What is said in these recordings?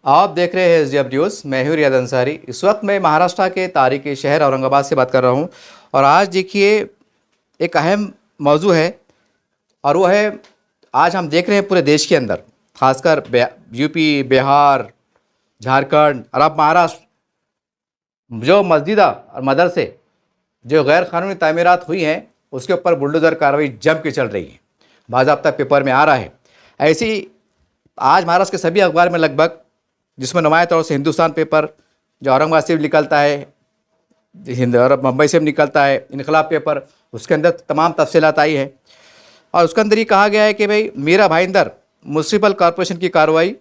आप देख रहे हैं एसडीएफ न्यूज़। मैं हूं रियाद अंसारी। इस वक्त मैं महाराष्ट्र के तारीखी शहर औरंगाबाद से बात कर रहा हूं और आज देखिए एक अहम मौजू है और वो है, आज हम देख रहे हैं पूरे देश के अंदर, खासकर यूपी, बिहार, झारखंड और अब महाराष्ट्र, जो मस्जिदा और मदरसे जो गैर कानूनी तामीरात हुई हैं उसके ऊपर बुलडोज़र कार्रवाई जम के चल रही है। बाज़ाब्ता पेपर में आ रहा है। ऐसी आज महाराष्ट्र के सभी अखबार में लगभग, जिसमें नुमाया तौर से हिंदुस्तान पेपर जो औरंगाबाद से भी निकलता है, और मुंबई से भी निकलता है, इनकलाब पेपर, उसके अंदर तमाम तफसीलात आई है और उसके अंदर ये कहा गया है कि भाई मीरा भाईंदर म्यूनसिपल कॉरपोरेशन की कार्रवाई,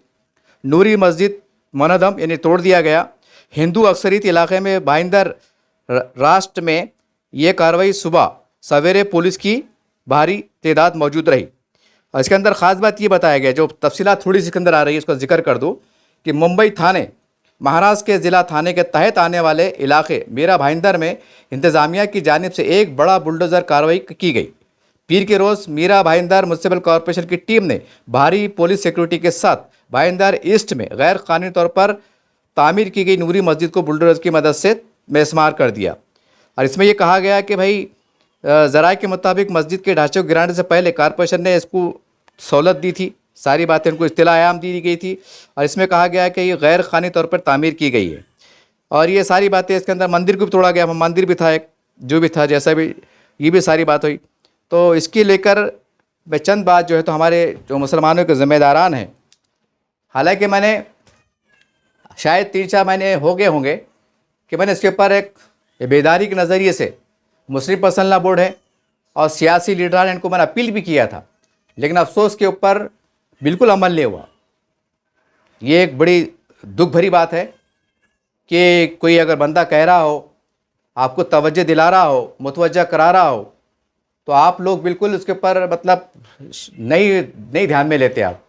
नूरी मस्जिद मनहदम यानी तोड़ दिया गया। हिंदू अक्सरियत इलाके में भाईंदर राष्ट्र में ये कार्रवाई सुबह सवेरे पुलिस की भारी तादाद मौजूद रही। और इसके अंदर ख़ास बात ये बताया गया, जो तफसीलात थोड़ी सी अंदर आ रही है उसका जिक्र कर दूँ, कि मुंबई थाने, महाराष्ट्र के ज़िला थाने के तहत आने वाले इलाके मीरा भाईंदर में इंतज़ामिया की जानिब से एक बड़ा बुलडोज़र कार्रवाई की गई। पीर के रोज़ मीरा भाईंदर म्यूनसिपल कॉरपोरेशन की टीम ने भारी पुलिस सिक्योरिटी के साथ भाईंदर ईस्ट में गैर कानूनी तौर पर तामीर की गई नूरी मस्जिद को बुलडोज़र की मदद से बेशुमार कर दिया। और इसमें यह कहा गया कि भाई ज़राए के मुताबिक मस्जिद के ढांचे को गिराने से पहले कॉरपोरेशन ने इसको सहूलत दी थी, सारी बातें उनको इत्तलाआम दी गई थी और इसमें कहा गया है कि ये गैर कानूनी तौर पर तामीर की गई है। और ये सारी बातें, इसके अंदर मंदिर को भी तोड़ा गया, मंदिर भी था एक, जो भी था, जैसा भी, ये भी सारी बात हुई। तो इसकी लेकर मैं चंद बात जो है तो हमारे जो मुसलमानों के ज़िम्मेदारान हैं, हालांकि मैंने शायद 3-4 महीने हो गए होंगे कि मैंने इसके ऊपर एक बेदारी के नज़रिए से मुस्लिम पर्सनल लॉ बोर्ड है और सियासी लीडर ने, इनको मैंने अपील भी किया था, लेकिन अफसोस के ऊपर बिल्कुल अमल नहीं हुआ। ये एक बड़ी दुख भरी बात है कि कोई अगर बंदा कह रहा हो, आपको तवज्जो दिला रहा हो, मुतवज्जा करा रहा हो, तो आप लोग बिल्कुल उसके ऊपर मतलब नहीं ध्यान में लेते आप।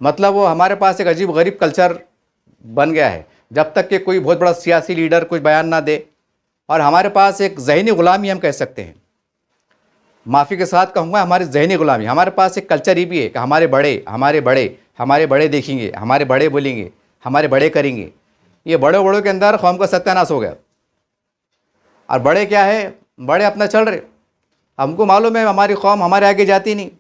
मतलब वो हमारे पास एक अजीब गरीब कल्चर बन गया है, जब तक कि कोई बहुत बड़ा सियासी लीडर कुछ बयान ना दे, और हमारे पास एक ज़हनी ग़ुलामी हम कह सकते हैं, माफ़ी के साथ कहूँगा, हमारी ज़हनी ग़ुलामी। हमारे पास एक कल्चर ये भी है कि हमारे बड़े देखेंगे, हमारे बड़े बोलेंगे, हमारे बड़े करेंगे। ये बड़ों के अंदर कौम का सत्यानाश हो गया। और बड़े क्या है, बड़े अपना चल रहे, हमको मालूम है हमारी कौम हमारे आगे जाती नहीं।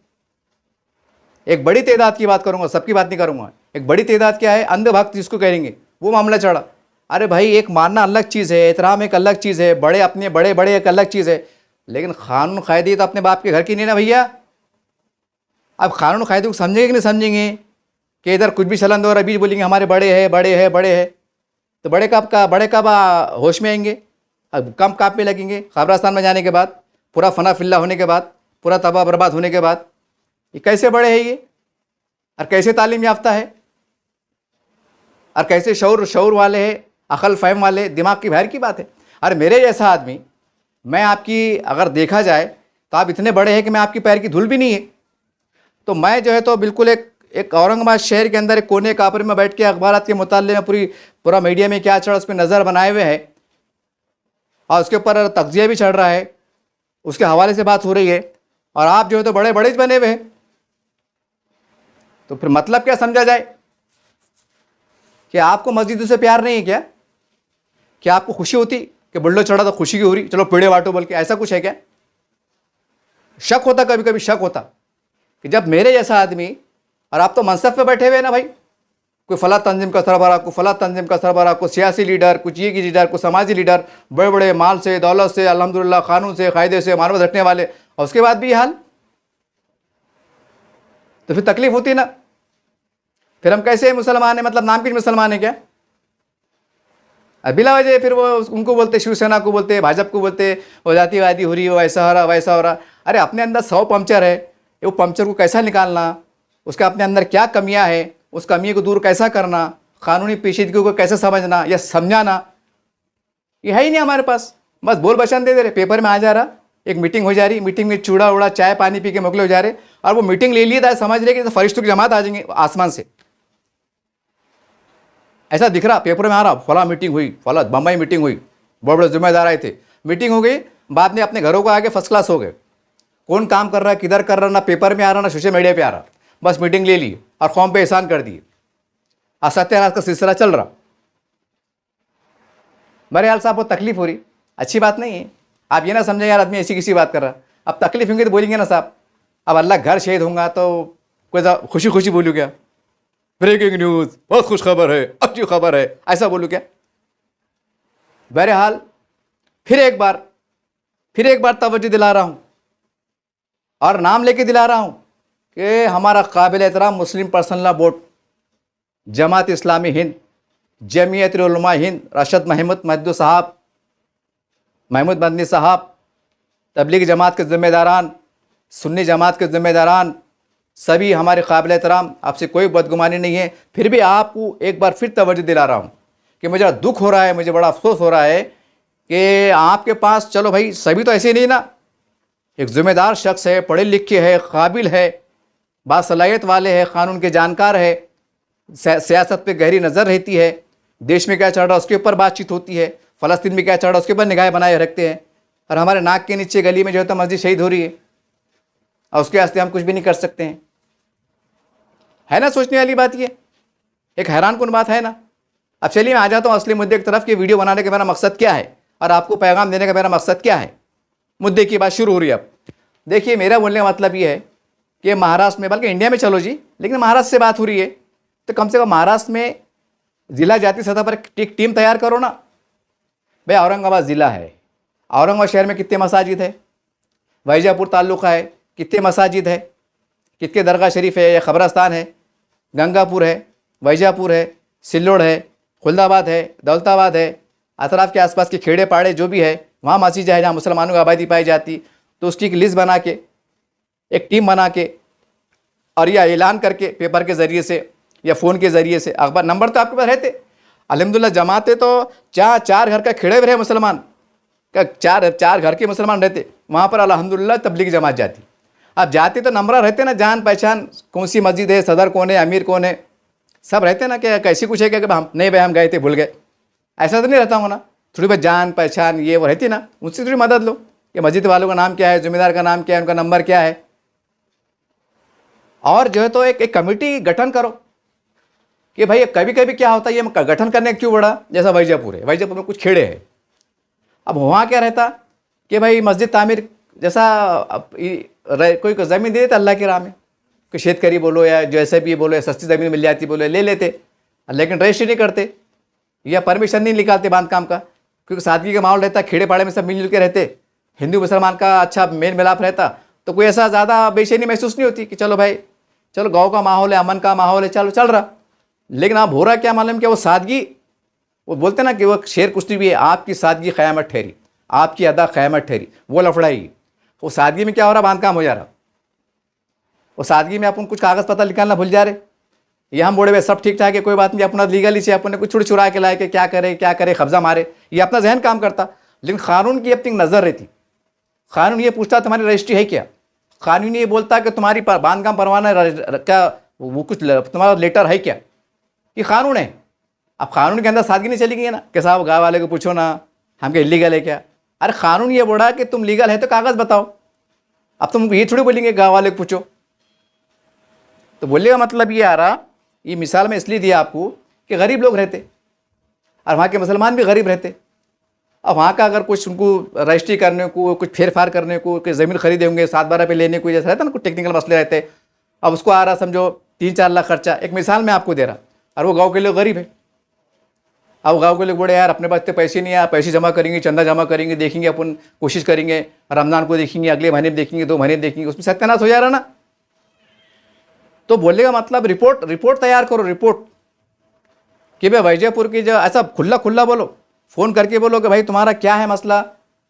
एक बड़ी तादाद की बात करूँगा, सबकी बात नहीं करूँगा। एक बड़ी तादाद क्या है, अंधभक्त जिसको कहेंगे, वो मामला चढ़ा। अरे भाई, एक मानना अलग चीज़ है, एहतराम एक अलग चीज़ है, बड़े अपने बड़े एक अलग चीज़ है, लेकिन कानून कायदे तो अपने बाप के घर की नहीं ना भैया। अब कानून कायदे को समझेंगे कि नहीं समझेंगे कि इधर कुछ भी चलन और अभी बोलेंगे हमारे बड़े हैं, तो बड़े कब होश में आएंगे? अब कम काप में लगेंगे खबरास्तान में जाने के बाद, पूरा फना फिल्ला होने के बाद, पूरा तबाह बर्बाद होने के बाद। ये कैसे बड़े हैं ये, और कैसे तालीम याफ्ता है, और कैसे शऊर वाले हैं, अकल फ़हम वाले, दिमाग की बाहर की बात है। अरे मेरे जैसा आदमी, मैं आपकी अगर देखा जाए तो आप इतने बड़े हैं कि मैं आपकी पैर की धूल भी नहीं है। तो मैं जो है तो बिल्कुल एक औरंगाबाद शहर के अंदर एक कोने कापर में बैठ के अखबारात के मुताले में पूरा मीडिया में क्या चढ़ा उस पर नज़र बनाए हुए है और उसके ऊपर तगजिया भी चढ़ रहा है, उसके हवाले से बात हो रही है, और आप जो है तो बड़े बने हुए हैं। तो फिर मतलब क्या समझा जाए कि आपको मस्जिदों से प्यार नहीं है क्या? क्या आपको खुशी होती कि बुल्डो चढ़ा तो खुशी की हो रही, चलो पेड़े बांटो बोल के, ऐसा कुछ है क्या? शक होता, कभी कभी शक होता कि जब मेरे जैसा आदमी, और आप तो मनसब पे बैठे हुए ना भाई, कोई फला तंजीम का सरबराह, कोई फला तंजीम का सरबराह, कोई सियासी लीडर, कुछ ये की लीडर, कोई समाजी लीडर, बड़े माल से, दौलत से, अल्हम्दुलिल्लाह कानून से, कायदे से मानवत रखने वाले, और उसके बाद भी ये हाल, तो फिर तकलीफ होती ना। फिर हम कैसे मुसलमान हैं, मतलब नाम के मुसलमान हैं क्या? बिला वजह फिर वो उनको बोलते, शिवसेना को बोलते, भाजपा को बोलते, वो जातिवादी हो रही हो, ऐसा हो रहा वैसा हो रहा। अरे अपने अंदर 100 पंक्चर है, वो पंक्चर को कैसा निकालना, उसका अपने अंदर क्या कमियां है, उस कमी को दूर कैसा करना, कानूनी पेचीदगी को कैसे समझना या समझाना, ये है ही नहीं हमारे पास। बस बोल बचन दे रहे, पेपर में आ जा रहा, एक मीटिंग हो जा रही, मीटिंग में चूड़ा उड़ा चाय पानी पी के मोकले हो जा रहे, और वो मीटिंग ले लिए था, समझ रहे कि तो फरिश्तों की जमात आ जाएंगे आसमान से, ऐसा दिख रहा, पेपर में आ रहा, फला मीटिंग हुई, फला बम्बई मीटिंग हुई, बड़े जिम्मेदार आए थे, मीटिंग हो गई, बाद में अपने घरों को आगे फर्स्ट क्लास हो गए। कौन काम कर रहा है, किधर कर रहा, ना पेपर में आ रहा, ना सोशल मीडिया पे आ रहा, बस मीटिंग ले ली और कौम पे एहसान कर दिए। और सत्यानाश का सिलसिला चल रहा। मेरे हाल साहब, बहुत तकलीफ हो रही, अच्छी बात नहीं है। आप ये ना समझे यार आदमी ऐसी किसी बात कर रहा। अब तकलीफ होंगी तो बोलेंगे ना साहब। अब अल्लाह घर शहीद होगा तो कोई खुशी खुशी बोलूँ क्या? ब्रेकिंग न्यूज़, बहुत खुश खबर है, अच्छी खबर है, ऐसा बोलूँ क्या? बहरहाल फिर एक बार तवज्जो दिला रहा हूँ और नाम लेके दिला रहा हूँ कि हमारा काबिल एहतराम मुस्लिम personal law board, Jamaat Islami Hind, Jamiat Ulama Hind, रशद Mahmood Madani साहब, तबलीग जमात के ज़िम्मेदारान, सुन्नी जमात के ज़िम्मेदारान, सभी हमारे काबिल एहतराम, आपसे कोई बदगुमानी नहीं है। फिर भी आपको एक बार फिर तवज्जो दिला रहा हूँ कि मुझे दुख हो रहा है, मुझे बड़ा अफसोस हो रहा है कि आपके पास, चलो भाई सभी तो ऐसे नहीं ना, एक ज़िम्मेदार शख्स है, पढ़े लिखे है, काबिल है, बासलाहियत वाले हैं, क़ानून के जानकार है, सियासत पे गहरी नज़र रहती है, देश में क्या चल रहा है उसके ऊपर बातचीत होती है, फ़लस्तीन में क्या चल रहा है उसके ऊपर निगाहें बनाए रखते हैं। और हमारे नाक के नीचे गली में जो है तो मस्जिद शहीद हो रही है और उसके वास्ते हम कुछ भी नहीं कर सकते हैं। है ना सोचने वाली बात? ये एक हैरान कुन बात है ना। अब चलिए मैं आ जाता हूँ असली मुद्दे की तरफ कि वीडियो बनाने का मेरा मकसद क्या है और आपको पैगाम देने का मेरा मकसद क्या है। मुद्दे की बात शुरू हो रही है। अब देखिए, मेरा बोलने का मतलब ये है कि महाराष्ट्र में, बल्कि इंडिया में चलो जी, लेकिन महाराष्ट्र से बात हो रही है तो कम से कम महाराष्ट्र में ज़िला जाति सतह पर एक टीम तैयार करो ना। भाई औरंगाबाद ज़िला है, औरंगाबाद शहर में कितने मसाजिद है, वैजापुर ताल्लुक़ा है, कितने मसाजिद है, कितने दरगाह शरीफ है या ख़बरस्तान है, गंगापुर है, वैजापुर है, सिल्लोड़ है, खुलदाबाद है, दौलताबाद है, अतराफ़ के आसपास के खेड़े पाड़े जो भी है वहाँ मस्जिद है जहाँ मुसलमानों की आबादी पाई जाती। तो उसकी एक लिस्ट बना के, एक टीम बना के, और यह ऐलान करके पेपर के ज़रिए से या फ़ोन के ज़रिए से, अखबार नंबर तो आपके पास रहते, अल्हम्दुलिल्लाह जमाते तो चार घर का खेड़े में रहे मुसलमान का, चार घर के मुसलमान रहते वहाँ पर अल्हम्दुलिल्लाह तबलीग जमात जाती। अब जाते तो नंबर रहते ना, जान पहचान, कौन सी मस्जिद है, सदर कौन है, अमीर कौन है, सब रहते ना। क्या कैसी कुछ है कि हम नहीं भाई हम गए थे भूल गए, ऐसा तो नहीं रहता हूँ ना। थोड़ी बहुत जान पहचान ये वो रहती ना, उनसे थोड़ी मदद लो कि मस्जिद वालों का नाम क्या है, ज़िम्मेदार का नाम क्या है, उनका नंबर क्या है, और जो है तो एक कमेटी गठन करो कि भाई कभी कभी क्या होता है, ये गठन करने क्यों बड़ा। जैसा वैजापुर है, वैजापुर में कुछ खेड़े हैं, अब वहाँ क्या रहता कि भाई मस्जिद तामीर जैसा कोई ज़मीन दे देता अल्लाह की राह में, कोई शेतकरी बोलो या जैसे भी बोलो, या सस्ती ज़मीन मिल जाती बोलो, ले लेते, लेकिन रजिस्ट्री नहीं करते या परमिशन नहीं निकालते बांधकाम का, क्योंकि सादगी का माहौल रहता, खेड़े पाड़े में सब मिलजुल के रहते, हिंदू मुसलमान का अच्छा मेल मिलाप रहता, तो कोई ऐसा ज़्यादा बेचैनी महसूस नहीं होती कि चलो भाई चलो गाँव का माहौल है, अमन का माहौल है, चलो चल रहा। लेकिन आप हो रहा क्या मालूम, क्या वो सादगी, वो बोलते ना कि वो शेर कुश्ती भी है, आपकी सादगी क़यामत ठहरी, आपकी अदा क़यामत ठहरी, वो लफड़ाई। वो सादगी में क्या हो रहा, बांधकाम हो जा रहा, वो सादगी में अपन कुछ कागज़ पता निकालना भूल जा रहे। ये हम बोले भाई सब ठीक ठाक है, कोई बात नहीं, अपना लीगली से अपन ने कुछ चुरा के लाए कि क्या करे कब्जा मारे, ये अपना जहन काम करता। लेकिन कानून की अपनी नज़र रहती, कानून ये पूछता तुम्हारी रजिस्ट्री है क्या, कानून ये बोलता कि तुम्हारी बांधकाम परवाना क्या, वो कुछ तुम्हारा लेटर है क्या, ये कानून है। अब कानून के अंदर सादगी नहीं चली गई ना कि साहब गाँव वाले को पूछो ना हम क्या इलीगल है क्या। अरे कानून ये बोला कि तुम लीगल है तो कागज़ बताओ। अब तुम ये थोड़ी बोलेंगे गाँव वाले को पूछो। तो बोलने का मतलब ये आ रहा, ये मिसाल में इसलिए दिया आपको कि गरीब लोग रहते और वहाँ के मुसलमान भी गरीब रहते। अब वहाँ का अगर कुछ उनको रजिस्ट्री करने को, कुछ फेर फार करने को, कोई ज़मीन खरीदे होंगे 7-12 पे लेने को, जैसा रहता ना कुछ टेक्निकल मसले रहते, अब उसको आ रहा समझो 3-4 लाख खर्चा, एक मिसाल मैं आपको दे रहा, और वो गाँव के लोग गरीब है। अब गाँव के लोग बोले यार अपने पास तो पैसे नहीं है, पैसे जमा करेंगे, चंदा जमा करेंगे, देखेंगे अपन, कोशिश करेंगे, रमज़ान को देखेंगे, अगले महीने देखेंगे, 2 महीने देखेंगे, उसमें सत्यानाश हो जा रहा ना। तो बोलने का मतलब रिपोर्ट तैयार करो, रिपोर्ट कि भाई वैजापुर की जो ऐसा खुला बोलो, फ़ोन करके बोलो कि भाई तुम्हारा क्या है मसला,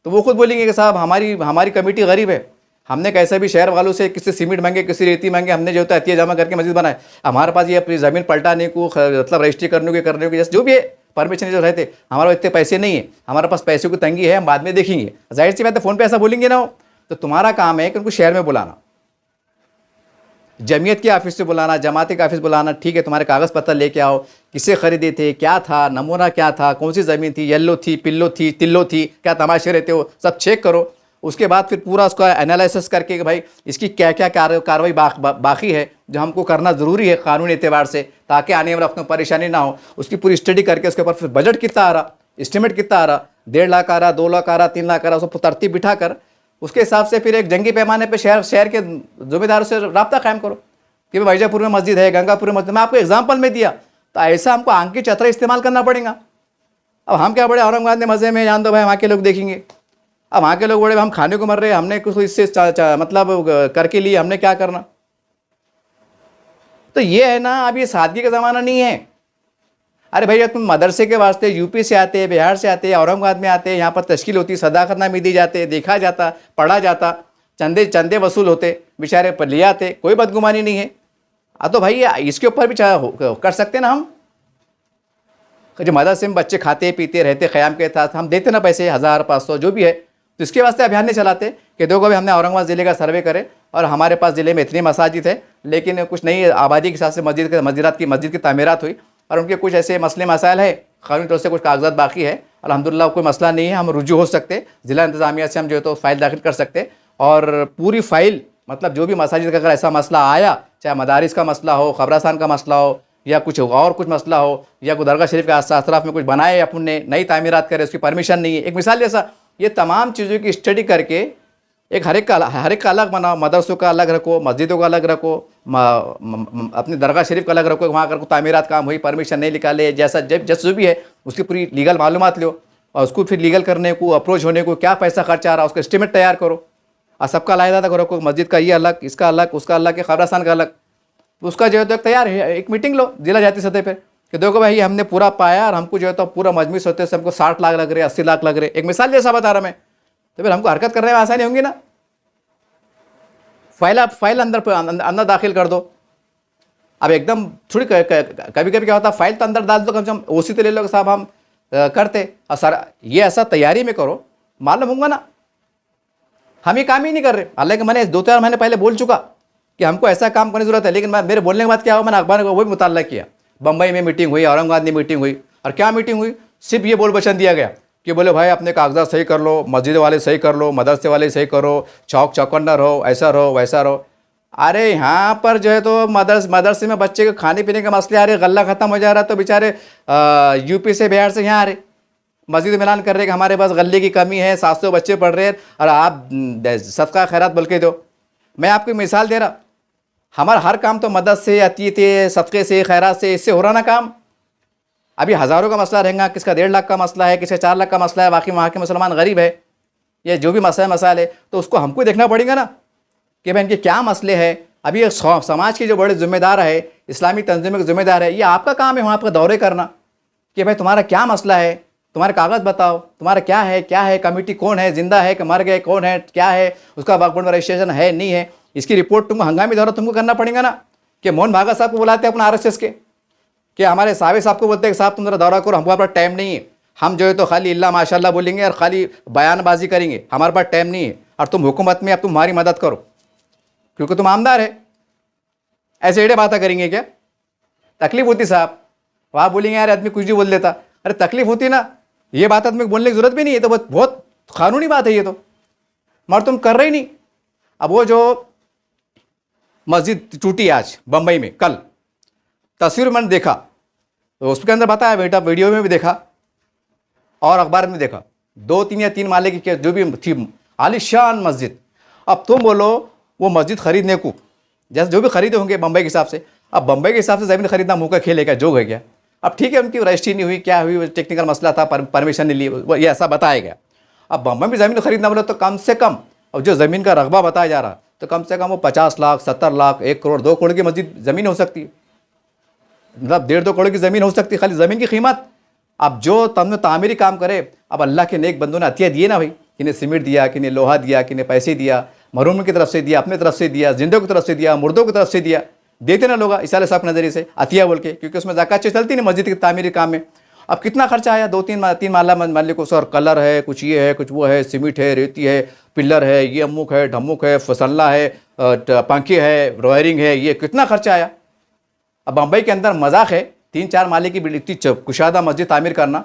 तो वो खुद बोलेंगे कि साहब हमारी कमेटी गरीब है, हमने कैसे भी शहर वालों से किसी सीमेंट मांगे, किसी रेती मांगे, हमने जो होता है हथिया जमा करके मस्जिद बनाए, हमारे पास ये अपनी ज़मीन पलटाने को, मतलब रजिस्ट्री करने को जैसे जो भी है परमिशन जो रहते, हमारे इतने पैसे नहीं है, हमारे पास पैसे की तंगी है, हम बाद में देखेंगे। जाहिर सी बात है फ़ोन पे ऐसा बोलेंगे ना हो, तो तुम्हारा काम है कि उनको शहर में बुलाना, जमीयत के ऑफिस से बुलाना, जमाती का ऑफिस बुलाना, ठीक है तुम्हारे कागज़ पत्र लेके आओ, किससे ख़रीदे थे, क्या था, नमूना क्या था, कौन सी ज़मीन थी, येल्लो थी, पिल्लो थी, तिल्लो थी, क्या तमाशे रहते हो, सब चेक करो। उसके बाद फिर पूरा उसका एनालिसिस करके कि भाई इसकी क्या क्या कार्रवाई बाकी है जो हमको करना ज़रूरी है कानूनी एतबार से, ताकि आने वाले वक्त में परेशानी ना हो। उसकी पूरी स्टडी करके उसके ऊपर फिर बजट कितना आ रहा, एस्टिमेट कितना आ रहा, 1.5 लाख आ रहा, 2 लाख आ रहा, 3 लाख आ रहा, उसको तरतीब बिठा कर उसके हिसाब से फिर एक जंगी पैमाने पर शहर के ज़िम्मेदारों से रब्ता कायम करो कि भाई वैजापुर में मस्जिद है, गंगापुर में मस्जिद। मैं आपको एग्जाम्पल में दिया, तो ऐसा हमको आंख की चतरा इस्तेमाल करना पड़ेगा। अब हम क्या बड़े औरंगाबाद में मज़े में, जान दो भाई वहाँ के लोग देखेंगे। अब वहाँ के लोग बड़े हम खाने को मर रहे हैं, हमने कुछ इससे मतलब करके लिए, हमने क्या करना। तो ये है ना, अब ये सादगी का ज़माना नहीं है। अरे भैया तुम मदरसे के वास्ते यूपी से आते, बिहार से आते, औरंगाबाद में आते, यहाँ पर तश्कील होती, सदाकतनामे दी जाते, देखा जाता, पढ़ा जाता, चंदे वसूल होते, बेचारे पर ले आते, कोई बदगुमानी नहीं है। तो भाई इसके ऊपर भी कर सकते ना हम। जो मदरसे में बच्चे खाते पीते रहते क़याम के साथ, हम देते ना पैसे 1000-500 जो भी है, तो इसके वास्ते अभियान नहीं चलाते कि देखो भाई हमने औरंगाबाद ज़िले का सर्वे करे और हमारे पास ज़िले में इतनी मसाजिद है, लेकिन कुछ नई आबादी के हिसाब से मस्जिद की तामीरात हुई और उनके कुछ ऐसे मसले मसाइल है, कानूनी तौर से कुछ कागजात बाकी है, अल्हम्दुलिल्लाह कोई मसला नहीं है, हम रुजू हो सकते, ज़िला इंतज़ामिया से हम जो है तो फ़ाइल दाखिल कर सकते। और पूरी फ़ाइल मतलब जो भी मसाजिद का अगर ऐसा मसला आया, चाहे मदारिस का मसला हो, ख़बरस्तान का मसला हो, या कुछ और कुछ मसला हो, या कोई दरगाह शरीफ के अतराफ़ में कुछ बनाए अपन ने, नई तामीरात करे, उसकी परमिशन नहीं है, एक मिसाल जैसा, ये तमाम चीज़ों की स्टडी करके एक हर एक का अलग बनाओ। मदरसों का अलग रखो, मस्जिदों का अलग रखो, अपनी दरगाह शरीफ का अलग रखो, वहाँ अगर कोई तामीरात काम हुई, परमिशन नहीं निकाले, जैसा जो भी है उसकी पूरी लीगल मालूमात लो और उसको फिर लीगल करने को, अप्रोच होने को क्या पैसा खर्चा आ रहा है उसका एस्टिमेट तैयार करो और सबका लायदा करो। कोई मस्जिद का ये अलग, इसका अलग, उसका अलग, के ख़बरस्तान का अलग, उसका जो है तो तैयार है। एक मीटिंग लो जिला जाती सतह पर कि देखो भाई हमने पूरा पाया और हमको जो है तो पूरा मजमूई सोचते से हमको 60 लाख लग रहे, 80 लाख लग रहे, एक मिसाल जैसा बता रहा मैं, तो फिर हमको हरकत करने में आसानी होंगी ना। फाइल अंदर दाखिल कर दो। अब एकदम थोड़ी कभी कभी क्या होता है, फाइल तो अंदर डाल दो, कम से कम ओसी तो ले लो साहब हम करते, और सर ये ऐसा तैयारी में करो, मालूम होगा ना हम ये काम ही नहीं कर रहे। हालांकि मैंने 2-4 महीने पहले बोल चुका कि हमको ऐसा काम करने की जरूरत है, लेकिन मेरे बोलने के बाद क्या हुआ, मैंने अखबार को वही मुताल्ला किया। बम्बई में मीटिंग हुई, औरंगाबाद में मीटिंग हुई, और क्या मीटिंग हुई, सिर्फ ये बोल वचन दिया गया कि बोले भाई अपने कागजात सही कर लो, मस्जिद वाले सही कर लो, मदरसे वाले सही करो, चौकन्ना रहो, ऐसा रहो वैसा रहो। अरे यहाँ पर जो है तो मदरसे में बच्चे के खाने पीने के मसले आ रहे, गल्ला ख़त्म हो जा रहा, तो बेचारे यूपी से बिहार से यहाँ आ रहे, मस्जिद में ऐलान कर रहे कि हमारे पास गले की कमी है, 700 बच्चे पढ़ रहे हैं और आप सदका खैरात बोल के दो। मैं आपको मिसाल दे रहा, हमारा हर काम तो मदद से, अतीत से, सदक़े से, खैरात से, इससे हो रहा ना काम। अभी हज़ारों का मसला रहेगा, किसका 1.5 लाख का मसला है, किसका 4 लाख का मसला है, बाकी वहाँ के मुसलमान गरीब है, या जो भी मसाइल है, तो उसको हमको देखना पड़ेगा ना कि भाई इनके क्या मसले हैं। अभी समाज के जो बड़े ज़िम्मेदार है, इस्लामी तंजीम के ज़िम्मेदार है, ये आपका काम है वहाँ पर दौरे करना कि भाई तुम्हारा क्या मसला है, तुम्हारे कागज़ बताओ, तुम्हारा क्या है, कमेटी कौन है, जिंदा है कि मर गए, कौन है, क्या है, उसका वक्फ बोर्ड में रजिस्ट्रेशन है नहीं है, इसकी रिपोर्ट तुमको हंगामी दौरा तुमको करना पड़ेगा ना। कि मोहन भागवत साहब को बुलाते हैं अपना RSS के, कि हमारे साहब को बोलते हैं कि साहब तुम जरा दौरा करो, हमको हमारे पास टाइम नहीं है, हम जो है तो खाली इल्ला माशाल्लाह बोलेंगे और खाली बयानबाजी करेंगे, हमारे पास टाइम नहीं है, और तुम हुकूमत में अब तुम्हारी मदद करो क्योंकि तुम आमदार है। ऐसे एड़े बातें करेंगे क्या? तकलीफ होती साहब, वहाँ बोलेंगे यार आदमी कुछ भी बोल देता, अरे तकलीफ होती ना, ये बात आदमी को बोलने की जरूरत भी नहीं है, तो बहुत कानूनी बात है ये तो, मगर तुम कर रहे ही नहीं। अब वो जो मस्जिद टूटी आज बम्बई में, कल तस्वीर मैंने देखा, तो उसके अंदर बताया बेटा, वीडियो में भी देखा और अखबार में देखा, 2-3 या 3 माले की जो भी थी आलिशान मस्जिद। अब तुम बोलो वो मस्जिद खरीदने को, जैसे जो भी खरीदे होंगे बम्बई के हिसाब से, अब बम्बई के हिसाब से ज़मीन खरीदना मुँह का खेल है क्या, जोग है क्या? अब ठीक है उनकी रजिस्ट्री नहीं हुई, क्या हुई, टेक्निकल मसला था, परमिशन नहीं ली, वो ये ऐसा बताया गया। अब बम्बई में ज़मीन खरीदना बोले तो कम से कम, अब जो ज़मीन का रकबा बताया जा रहा, तो कम से कम वो 50 लाख, 70 लाख, 1 करोड़, 2 करोड़ की मस्जिद ज़मीन हो सकती है, मतलब 1.5-2 करोड़ की ज़मीन हो सकती है, खाली ज़मीन की कीमत। अब जो तुमने तामीरी काम करे, अब अल्लाह के नेक बंदों ने अतिया दिए ना भाई, किन्हें सीमेंट दिया, किन्हें लोहा दिया, किन्हें पैसे दिया, महरूम की तरफ से दिया, अपने तरफ से दिया, जिंदों की तरफ से दिया, मुर्दों की तरफ से दिया, देते ना लोग इस साहब के नज़रिए से अतिया बोल के, क्योंकि उसमें ज़कात चलती नहीं मस्जिद के तामीरी काम में। अब कितना खर्चा आया, 2-3 माला मालिक को, सर कलर है, कुछ ये है, कुछ वो है, सीमेंट है, रेती है, पिलर है, ये अमुक है, ढमुक है, फसल्ला है, पंखे है, वायरिंग है, ये कितना खर्चा आया। अब बम्बई के अंदर मजाक है 3-4 माले की इतनी कुशादा मस्जिद तामीर करना,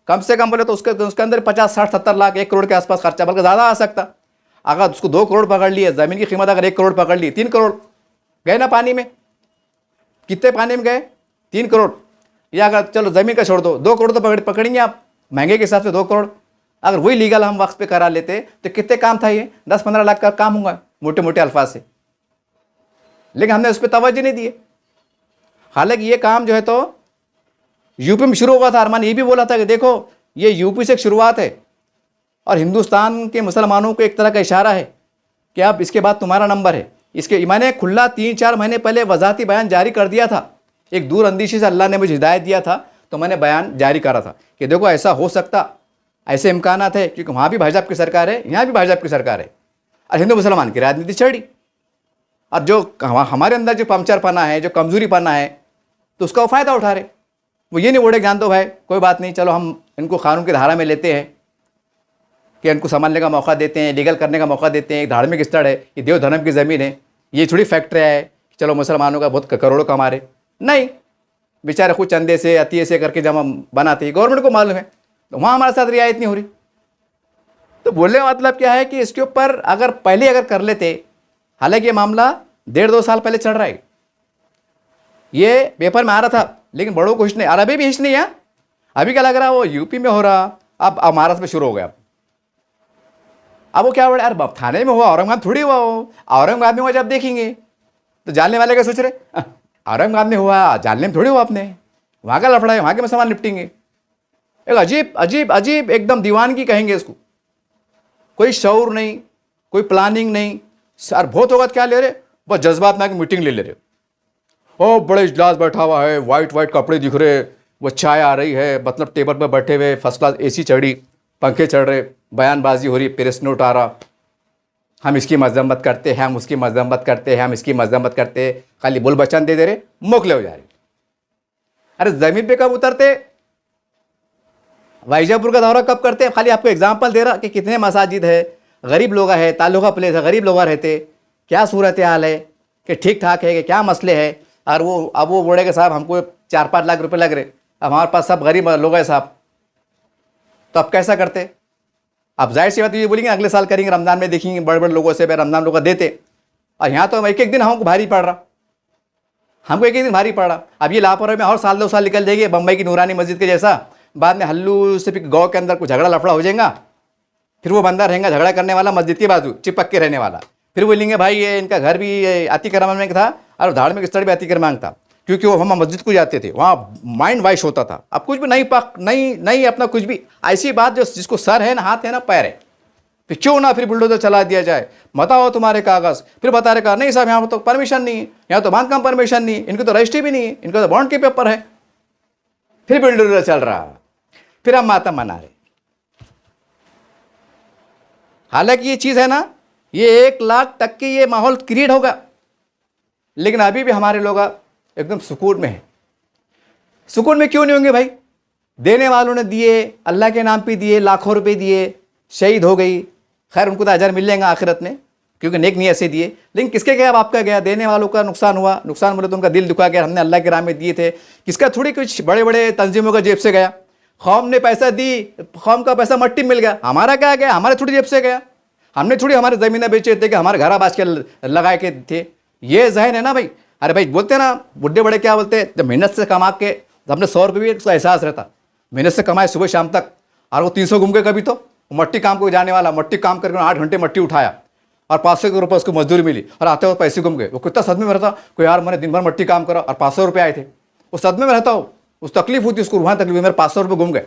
कम से कम बोले तो उसके अंदर 50, 60, 70 लाख, 1 करोड़ के आसपास खर्चा, बल्कि ज़्यादा आ सकता। अगर उसको 2 करोड़ पकड़ लिए, ज़मीन की कीमत अगर 1 करोड़ पकड़ ली, 3 करोड़ गए ना पानी में। कितने पानी में गए? 3 करोड़। या अगर चलो ज़मीन का छोड़ दो, 2 करोड़ तो पकड़ेंगे आप, महंगे के हिसाब से 2 करोड़। अगर वही लीगल हम वक्त पे करा लेते तो कितने काम था, ये 10-15 लाख का काम होगा मोटे मोटे अल्फाज से। लेकिन हमने उस पर तवज्जो नहीं दिए। हालांकि ये काम जो है तो यूपी में शुरू हुआ था। अरमान ये भी बोला था कि देखो ये यूपी से एक शुरुआत है और हिंदुस्तान के मुसलमानों को एक तरह का इशारा है कि अब इसके बाद तुम्हारा नंबर है। इसके मैंने खुला 3-4 महीने पहले वजाहती बयान जारी कर दिया था। एक दूर अंदेशी से अल्लाह ने मुझे हिदायत दिया था तो मैंने बयान जारी करा था कि देखो ऐसा हो सकता, ऐसे इम्कानात है, क्योंकि वहाँ भी भाजपा की सरकार है, यहाँ भी भाजपा की सरकार है और हिंदू मुसलमान की राजनीति चढ़ी। और जो हमारे अंदर जो पंचरपना है, जो कमज़ोरी पना है, तो उसका वो फ़ायदा उठा रहे। वो ये नहीं बोले जान दो भाई कोई बात नहीं, चलो हम इनको कानून की धारा में लेते हैं कि इनको संभालने का मौका देते हैं, लीगल करने का मौका देते हैं। एक धार्मिक स्थल है, ये देव धर्म की ज़मीन है, ये थोड़ी फैक्ट्री है कि चलो मुसलमानों का बहुत करोड़ों कमा रहे। नहीं, बेचारे खुद चंदे से अतिये से करके जब हम बनाते हैं, गवर्नमेंट को मालूम है, तो वहाँ हमारे साथ रियायत नहीं हो रही। तो बोलने का मतलब क्या है कि इसके ऊपर अगर पहले अगर कर लेते, हालांकि ये मामला 1.5-2 साल पहले चल रहा है, ये पेपर में आ रहा था, लेकिन बड़ों को हिच नहीं, और अभी भी हिच नहीं है। अभी क्या लग रहा है वो यूपी में हो रहा, अब महाराष्ट्र में शुरू हो गया। अब वो क्या बोले, अरे थाने में हुआ, औरंगाबाद थोड़ी हुआ हो, औरंगाबाद में हुआ जब देखेंगे। तो जानने वाले क्या सोच रहे, औरंगाबाद में हुआ, जानने में थोड़ी हुआ अपने, वहाँ का लफड़ा है, वहाँ के मुसलमान निपटेंगे। एक अजीब अजीब अजीब एकदम दीवानगी कहेंगे इसको। कोई शऊर नहीं, कोई प्लानिंग नहीं, सर बहुत होगा क्या ले रहे, बस जज्बात में आके मीटिंग ले रहे। ओ बड़े इजलास बैठा हुआ है, वाइट वाइट कपड़े दिख रहे, वो चाय आ रही है, मतलब टेबल पर बैठे हुए, फर्स्ट क्लास एसी चढ़ी, पंखे चढ़ रहे, बयानबाजी हो रही, प्रेस नोट आ रहा, हम इसकी मजम्मत करते हैं, हम उसकी मजम्मत करते हैं, हम इसकी मजम्मत करते हैं, खाली बोल बचन दे रहे, मोकले हो जा रहे। अरे ज़मीन पे कब उतरते, वाइजापुर का दौरा कब करते हैं? खाली आपको एग्जाम्पल दे रहा कि कितने मसाजिद है, गरीब लोग है, ताल्लुका प्लेस है, गरीब लोग रहते, क्या सूरत हाल है, कि ठीक ठाक है कि क्या मसले है। और वो अब वो बोलेगा साहब हमको 4-5 लाख रुपए लग रहे, अब हमारे पास सब गरीब लोग हैं साहब, तो अब कैसा करते? अब जाहिर सी बात ये बोलेंगे अगले साल करेंगे, रमज़ान में देखेंगे बड़े बड़े लोगों से रमज़ान लोग देते। और यहाँ तो एक एक दिन हमको भारी पड़ रहा, हमको एक एक दिन भारी पड़ रहा। अब ये लापरवाही में और साल 2 साल निकल जाएगी, बम्बई की नूरानी मस्जिद के जैसा, बाद में हल्लू से फिर गाँव के अंदर कुछ झगड़ा लफड़ा हो जाएगा, फिर वो बंदा रहेगा झगड़ा करने वाला मस्जिद के बाजू चिपक के रहने वाला, फिर बोलेंगे भाई ये इनका घर भी अतिक्रमण में था और धार्मिक स्थल भी अतिक्रमण था, क्योंकि वो हम मस्जिद को जाते थे, वहाँ माइंड वाइश होता था। अब कुछ भी नहीं पक नहीं नहीं अपना कुछ भी ऐसी बात जो जिसको सर है ना हाथ है ना पैर है, फिर क्यों ना फिर बुलडोजर चला दिया जाए, बताओ तुम्हारे कागज़, फिर बता रहे कहा नहीं साहब यहाँ तो परमिशन नहीं है, यहाँ तो बांधकाम परमिशन नहीं है, इनको तो रजिस्ट्री भी नहीं है, इनको तो बॉन्ड के पेपर है, फिर बुलडोजर चल रहा, फिर हम मातम मना रहे। हालांकि ये चीज़ है ना, ये 1 लाख तक के ये माहौल क्रिएट होगा, लेकिन अभी भी हमारे लोग एकदम सुकून में है। सुकून में क्यों नहीं होंगे भाई? देने वालों ने दिए, अल्लाह के नाम पे दिए, लाखों रुपए दिए, शहीद हो गई, खैर उनको तो अजर मिल जाएगा आखिरत में, क्योंकि नेक नियत से दिए। लेकिन किसके गया? अब आपका गया। देने वालों का नुकसान हुआ, नुकसान बोले तो उनका दिल दुखा गया, हमने अल्लाह के राह में दिए थे। किसका थोड़ी कुछ बड़े बड़े तंजीमों का जेब से गया, कौम ने पैसा दी, कौम का पैसा मट्टी में मिल गया, हमारा क्या गया? हमारे थोड़ी जेब से गया, हमने थोड़ी हमारे ज़मीनें बेचे थे कि हमारे घर बाज के लगाए के थे। ये जहन है ना भाई। अरे भाई बोलते ना बुढ़े बड़े क्या बोलते हैं, जब मेहनत से कमा के हमने 100 रुपये भी उसका एहसास रहता, मेहनत से कमाए सुबह शाम तक, और वो 300 घूम के कभी तो मट्टी काम को जाने वाला, मट्टी काम करके 8 घंटे मट्टी उठाया और 500 रुपये उसको मजदूरी मिली और आते हुए पैसे घूम गए। वो कितना सदमे में रहता कोई, यार मैंने दिन भर मट्टी काम करा और 500 रुपये आए थे। वो सदमे में रहता हो, उस तकलीफ होती उसको, वहाँ तकलीफ मेरे 500 रुपये घूम गए।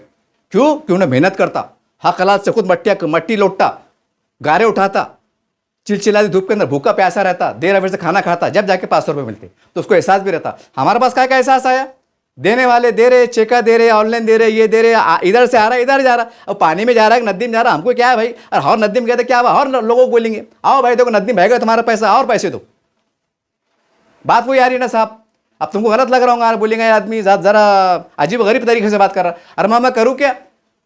क्यों? क्यों ना मेहनत करता, हक हलाल से खुद मट्टी लौटता, गारे उठाता, चिलचिलाती धूप के अंदर भूखा प्यासा रहता, देर अवेर से खाना खाता, जब जाके 500 रुपये मिलते तो उसको एहसास भी रहता। हमारे पास क्या एहसास आया? देने वाले दे रहे, चेका दे रहे, ऑनलाइन दे रहे, ये दे रहे, इधर से आ रहा है इधर जा रहा, अब पानी में जा रहा है नदी में जा रहा, हमको क्या है भाई? और नदी गए तो क्या हुआ? और लोगों को बोलेंगे आओ भाई देखो नदी बह गया तुम्हारा पैसा और पैसे दो। बात वही आ रही है ना साहब। अब तुमको गलत लग रहा होगा, बोलेंगे आदमी ज़रा अजीब गरीब तरीके से बात कर रहा। अरे मैं करूँ क्या?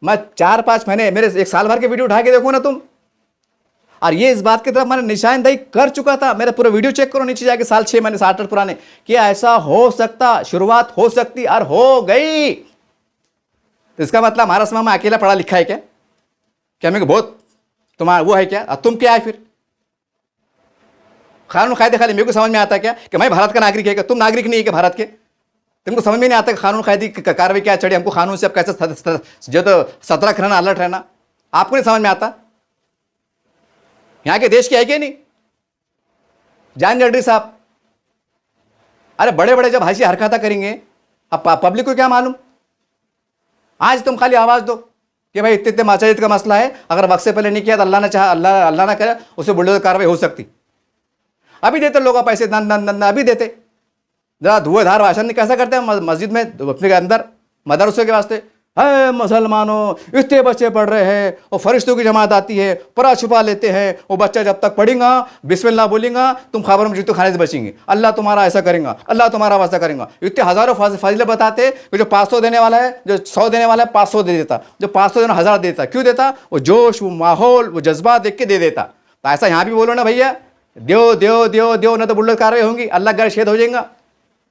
मैं 4-5 महीने मेरे 1 साल भर के वीडियो उठा के देखो ना तुम, और ये इस बात की तरफ मैंने निशानदेही कर चुका था। मेरा पूरा वीडियो चेक करो नीचे जाके, साल 6 महीने 7-8 पुराने, कि ऐसा हो सकता, शुरुआत हो सकती और हो गई। तो इसका मतलब हमारा समय में अकेला पढ़ा लिखा है क्या? कि हमें बहुत तुम्हारा वो है क्या, और तुम क्या है फिर? कानून कायदे खाली मेरे को समझ में आता क्या कि मैं भारत का नागरिक है क्या? तुम नागरिक नहीं है क्या भारत के? तुमको समझ में नहीं आता कि कानून कायदे की कार्रवाई क्या चढ़ी हमको, कानून से अब कैसे जो तो सतर्क रहना, अलर्ट रहना, आपको नहीं समझ में आता? यहाँ के देश के है क्या नहीं? जान गडकरी साहब, अरे बड़े बड़े जब ऐसी हरकतें करेंगे, अब पब्लिक को क्या मालूम? आज तुम खाली आवाज दो कि भाई इतने मसाजिद का मसला है, अगर वक्त से पहले नहीं किया तो अल्लाह ने चाहा, अल्लाह ना करे, उसे बुलडोजर कार्रवाई हो सकती। अभी देते लोगों पैसे, दन दन दन अभी देते। जरा धुएंधार भाषण नहीं कैसा करते हैं मस्जिद में, अपने अंदर मदरसे के वास्ते, है मुसलमानों इतने बच्चे पढ़ रहे हैं, और फरिश्तों की जमात आती है, परा छुपा लेते हैं, वो बच्चा जब तक पढ़ेगा, बिस्मिल्लाह बोलेगा, तुम खबर में जीतो खाने से बचेंगे, अल्लाह तुम्हारा ऐसा करेगा, अल्लाह तुम्हारा वैसा करेगा। इतने हज़ारों फाजिले बताते कि जो 500 देने वाला है, जो 100 देने वाला है 500 दे देता, जो 500 देना 1000 देता। क्यों देता? वो जोश, वो माहौल, वो जज्बा देख के दे देता। तो ऐसा यहाँ भी बोलो ना भैया, दो दो दो दो, ना तो बुल्लत कार्रवाई होंगी, अल्लाह गैर शहीद हो जाएगा।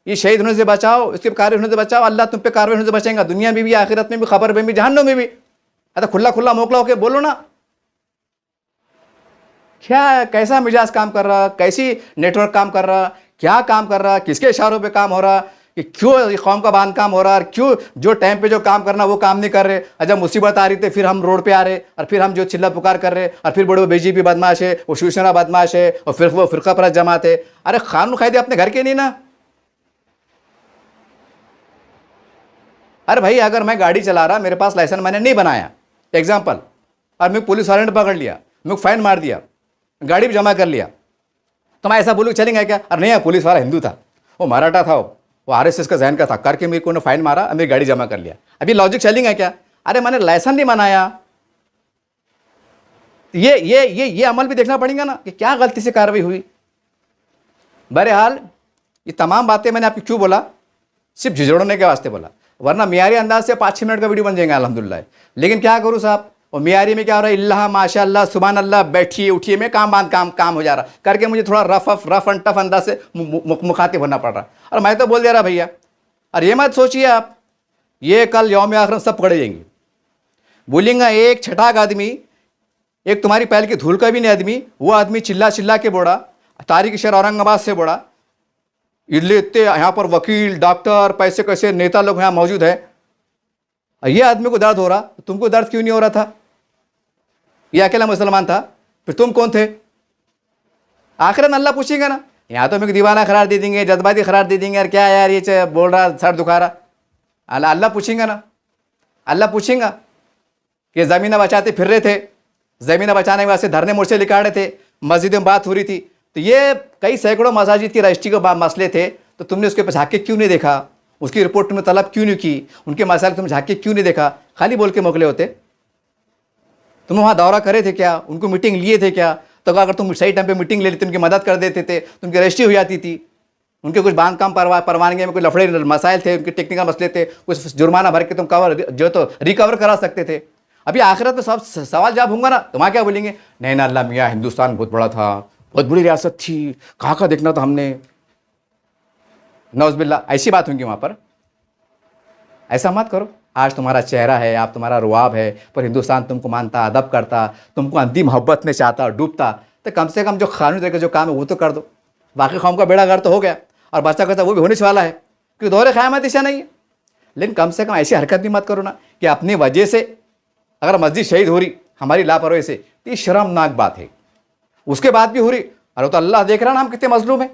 ये शहीद होने से बचाओ, इसके कार्य होने से बचाओ, अल्लाह तुम पे कार्रवाई होने से बचेगा, दुनिया में भी, आखिरत में भी, खबर में भी, जहन्नुम में भी। अरे खुला खुला मोकला होके बोलो ना। क्या कैसा मिजाज काम कर रहा, कैसी नेटवर्क काम कर रहा, क्या काम कर रहा, किसके इशारों पे काम हो रहा, कि क्यों कौम का बांध काम हो रहा, और क्यों जो टाइम पे जो काम करना वो काम नहीं कर रहे। और जब मुसीबत आ रही थी फिर हम रोड पे आ रहे, और फिर हम जो चिल्ला पुकार कर रहे, और फिर बड़े बीजेपी बदमाश है, वो शिवसेना बदमाश है, और फिर वो फिरका परस्त जमात है। अरे कानून कायदे अपने घर के नहीं ना। अरे भाई, अगर मैं गाड़ी चला रहा, मेरे पास लाइसेंस मैंने नहीं बनाया, एग्जाम्पल, और मैं पुलिस वाले ने पकड़ लिया, मेरे को फाइन मार दिया, गाड़ी भी जमा कर लिया, तो मैं ऐसा बोलूँ चलेंगे क्या? अरे नहीं, पुलिस वाला हिंदू था, वो मराठा था, वो आरएसएस का जहन का था, करके मेरे को फाइन मारा, मेरी गाड़ी जमा कर लिया, अभी लॉजिक चलेंगे क्या? अरे मैंने लाइसेंस नहीं बनाया। ये अमल भी देखना पड़ेगा ना कि क्या गलती से कार्रवाई हुई। बहरहाल ये तमाम बातें मैंने आपको क्यों बोला? सिर्फ झिझोड़ने के वास्ते बोला, वरना मियारी अंदाज से 5-6 मिनट का वीडियो बन जाएगा अल्हम्दुलिल्लाह। लेकिन क्या करूँ साहब, और मियारी में क्या हो रहा है, इल्लाह माशाअल्लाह सुभान अल्लाह, बैठिए उठिए में काम हो जा रहा, करके मुझे थोड़ा रफ एंड टफ अंदाज से मुखातिब होना पड़ रहा। और मैं तो बोल दे रहा भैया, और ये मत सोचिए आप ये कल यौम आखिर सब पकड़े जाएंगे, बोलेंगे एक छठाक आदमी, एक तुम्हारी पहल की धूल का भी नहीं आदमी, वो आदमी चिल्ला चिल्ला के बोड़ा, तारीख शहर औरंगाबाद से बोड़ा, इतने यहाँ पर वकील, डॉक्टर, पैसे कैसे नेता लोग यहाँ मौजूद है, ये आदमी को दर्द हो रहा, तुमको दर्द क्यों नहीं हो रहा था? ये अकेला मुसलमान था, फिर तुम कौन थे? आखिर में अल्लाह पूछेगा ना। यहाँ तो मेरे को दीवाना करार दे देंगे, जज्बाती करार दे देंगे, यार क्या यार ये बोल रहा, सर दुखा रहा, अल्लाह पूछेगा ना। अल्लाह पूछेगा कि ज़मीन बचाते फिर रहे थे, ज़मीन बचाने के वास्ते धरने मोर्चे निकाल रहे थे, मस्जिदों में बात हो रही थी, तो ये कई सैकड़ों मसाजिद की रजिस्ट्री के मसले थे, तो तुमने उसके पर झाँक के क्यों नहीं देखा? उसकी रिपोर्ट तुमने तलब क्यों नहीं की? उनके मसाले तुमने झाँक के क्यों नहीं देखा? खाली बोल के मोकले होते। तुम वहाँ दौरा करे थे क्या? उनको मीटिंग लिए थे क्या? तो अगर तुम सही टाइम पे मीटिंग ले लेते, उनकी मदद कर देते थे, तो उनकी रजिस्ट्री हो जाती थी। उनके कुछ बांधकाम परवानगी में कोई लफड़े मसाइल थे, उनके टेक्निकल मसले थे, कुछ जुर्माना भर के तुम जो तो रिकवर करा सकते थे। अभी आखिरत में सब सवाल जवाब होंगे ना, तो वहाँ क्या बोलेंगे? नहीं ना अल्लाह मियाँ, हिंदुस्तान बहुत बड़ा था, बहुत बड़ी रियासत थी, कहाँ देखना था हमने, नौज़बिल्ला, ऐसी बात होंगी वहाँ पर। ऐसा मत करो। आज तुम्हारा चेहरा है, आप तुम्हारा रुआब है, पर हिंदुस्तान तुमको मानता, अदब करता, तुमको अंधी मोहब्बत में चाहता, डूबता, तो कम से कम जो कानूनी तरीके जो काम है वो तो कर दो। बाकी कौम का बेड़ा गर्क तो हो गया, और बच्चा कहता वो भी होने वाला है, क्योंकि दौरे क़यामत ऐसा नहीं है। लेकिन कम से कम ऐसी हरकत भी मत करो ना कि अपनी वजह से अगर मस्जिद शहीद हो रही हमारी लापरवाही से, तो ये शर्मनाक बात है। उसके बाद भी हो रही, अरे तो अल्लाह देख रहा ना हम कितने मजलूम हैं।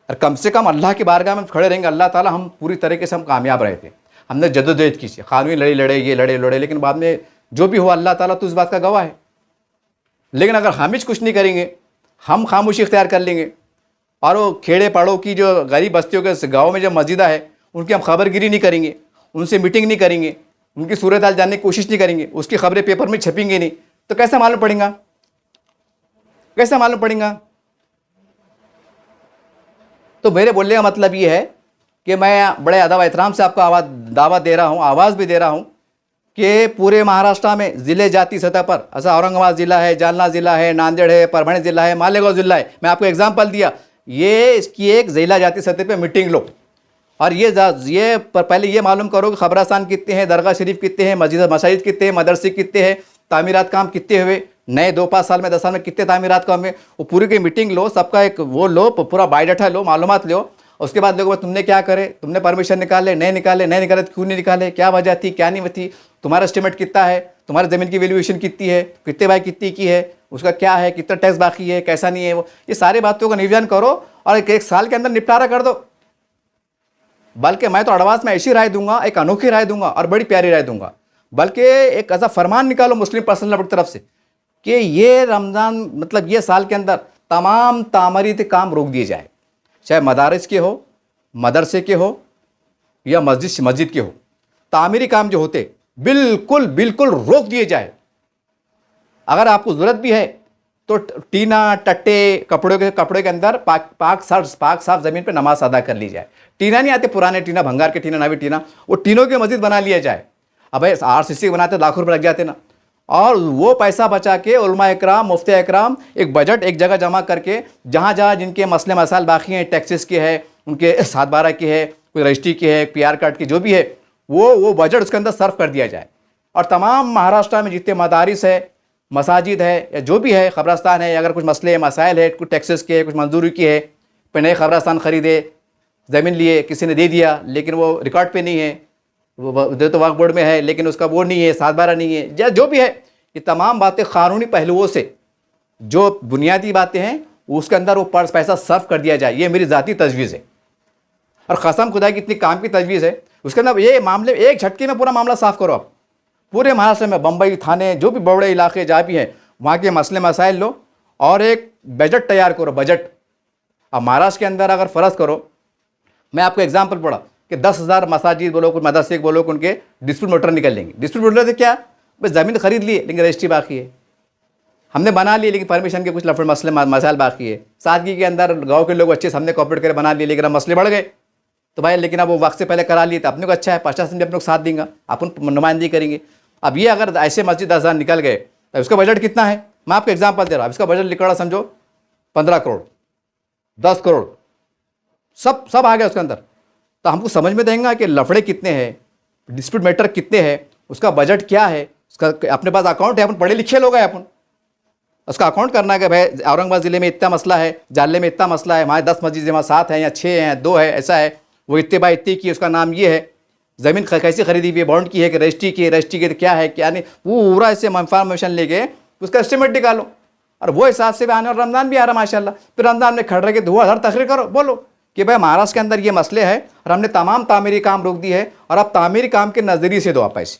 और कम से कम अल्लाह की बारगाह में खड़े रहेंगे, अल्लाह ताला हम पूरी तरीके से हम कामयाब रहे थे, हमने जद्दोजहद की, कानूनी लड़े ये लड़े, लेकिन बाद में जो भी हुआ अल्लाह ताला तो उस बात का गवाह है। लेकिन अगर हम कुछ नहीं करेंगे, हम खामोशी इख्तियार कर लेंगे, और वो खेड़े पाड़ों की जो गरीब बस्तियों के गाँव में जो मस्जिदा है उनकी हम खबरगिरी नहीं करेंगे, उनसे मीटिंग नहीं करेंगे, उनकी सूरत हाल जानने की कोशिश नहीं करेंगे, उसकी खबरें पेपर में छपेंगे नहीं, तो कैसा मालूम पड़ेगा? कैसा मालूम पड़ेगा? तो मेरे बोलने का मतलब ये है कि मैं बड़े अदब एहतराम से आपको दावत दे रहा हूँ, आवाज़ भी दे रहा हूँ कि पूरे महाराष्ट्र में ज़िले जाति सतह पर, ऐसा औरंगाबाद ज़िला है, जालना ज़िला है, नांदेड़ है, परभणी ज़िला है, मालेगांव ज़िला है, मैं आपको एग्जाम्पल दिया, ये इसकी एक ज़िला जाति सतह पे मीटिंग लो, और ये पहले ये मालूम करो कि खबरास्तान कितने हैं, दरगाह शरीफ कितने हैं, मस्जिद मसाजिद कितने हैं, मदरसे कितने हैं, तामीरात काम कितने हुए, नए 2-5 साल में 10 साल में कितने तामीरात काम में, वो पूरी की मीटिंग लो, सबका एक वो लो, पूरा बायोडाटा लो, मालूमात लो। उसके बाद लोगों तुमने क्या करे, तुमने परमिशन निकाले नहीं निकाले, नहीं निकाले तो क्यों नहीं निकाले, क्या वजह थी क्या नहीं थी, तुम्हारा एस्टिमेट कितना है, तुम्हारी ज़मीन की वैल्यूएशन कितनी है, कितने बाई कितनी की है, उसका क्या है, कितना टैक्स बाकी है, कैसा नहीं है, वो ये सारी बातों का निवेदन करो और एक साल के अंदर निपटारा कर दो। बल्कि मैं तो एडवांस में ऐसी राय दूंगा, एक अनोखी राय दूंगा और बड़ी प्यारी राय दूंगा, बल्कि एक ऐसा फरमान निकालो मुस्लिम पर्सनल लॉ की तरफ से कि ये रमज़ान मतलब ये साल के अंदर तमाम तामीराती काम रोक दिए जाए, चाहे मदारिस के हो, मदरसे के हो या मस्जिद के हो, तामीरी काम जो होते बिल्कुल बिल्कुल रोक दिए जाए। अगर आपको ज़रूरत भी है तो टीना टट्टे कपड़े के अंदर पाक साफ ज़मीन पे नमाज अदा कर ली जाए। टीना नहीं आते पुराने टीना, भंगार के टीना, नवी टीना, वो टीनों की मस्जिद बना लिया जाए। अब RCC बनाते लाखों रुपये लग जाते ना, और वो पैसा बचा के उलमा इकराम, मुफ्ती इकराम एक बजट एक जगह जमा करके जहाँ जहाँ जिनके मसले मसाइल बाकी हैं, टैक्सेस के है, उनके 7/12 की है, कोई रजिस्ट्री की है, PR कार्ड की, जो भी है वो बजट उसके अंदर सर्व कर दिया जाए। और तमाम महाराष्ट्र में जितने मदारिस है, मसाजिद है या जो भी है, ख़बरस्तान है, अगर कुछ मसले मसाइल है, कुछ टैक्सेस के, कुछ मंजूरी की है, फिर नए ख़बरस्तान ख़रीदे, ज़मीन लिए, किसी ने दे दिया लेकिन वो रिकॉर्ड पे नहीं है, वो दे तो वक्फ बोर्ड में है लेकिन उसका वो नहीं है, 7/12 नहीं है, या जो भी है, ये तमाम बातें कानूनी पहलुओं से जो बुनियादी बातें हैं उसके अंदर वो पैसा सर्व कर दिया जाए। ये मेरी ज़ाती तजवीज़ है और कसम खुदा की इतनी काम की तजवीज़ है। उसके अंदर ये मामले एक झटके में पूरा मामला साफ़ करो। आप पूरे महाराष्ट्र में बम्बई, थाने, जो भी बड़े इलाके जहाँ भी हैं वहाँ के मसले मसाइल लो और एक बजट तैयार करो, बजट। अब महाराष्ट्र के अंदर अगर फ़र्ज़ करो, मैं आपको एग्जाम्पल पढ़ा कि 10,000 मसाजिद बोलो, कुछ मदरसे बोलो, उनके डिस्प्यूट मोटर निकल लेंगे। डिस्प्यूट मोटर से क्या, बस ज़मीन खरीद लिए लेकिन रजिस्ट्री बाकी है, हमने बना लिए लेकिन परमिशन के कुछ लफड़े मसले मसाइल बाकी है। सादगी के अंदर गांव के लोग अच्छे से हमने कॉपरेट कर बना लिए लेकिन अब मसले बढ़ गए तो भाई, लेकिन अब वो वक्त से पहले करा लिए तो अपने को अच्छा है, 50 दिन भी अपने को साथ देंगे, अपन नुमाइंदगी करेंगे। अब ये अगर ऐसे मस्जिद 10,000 निकल गए तो उसका बजट कितना है, मैं आपको एग्जाम्पल दे रहा हूँ। इसका बजट निकला समझो 15 करोड़, 10 करोड़, सब आ गया उसके अंदर। तो हमको समझ में देंगे कि लफड़े कितने हैं, डिस्प्यूट मैटर कितने हैं, उसका बजट क्या है, उसका अपने पास अकाउंट है, अपन पढ़े लिखे लोग हैं, अपन उसका अकाउंट करना है कि भाई औरंगाबाद ज़िले में इतना मसला है, जाले में इतना मसला है, हमारे 10 मस्जिद वहाँ 7 हैं या 6 हैं, 2 है, ऐसा है, वो इतने बाई इतनी की, उसका नाम ये है, ज़मीन कैसी खरीदी हुई है, बॉन्ड की है कि रजिस्ट्री की है, रजिस्ट्री की तो क्या है क्या नहीं, पूरा ऐसे इंफॉर्मेशन लेके उसका एस्टिमेट निकालो। और वो हिसाब से भी आने, और रमज़ान भी आ रहा माशाल्लाह, फिर रमज़ान में खड़े के धुआंधार तकरीर करो, बोलो कि भाई महाराष्ट्र के अंदर ये मसले हैं और हमने तमाम तामीरी काम रोक दी है और अब तामीरी काम के नज़रिए से दो आप पैसे,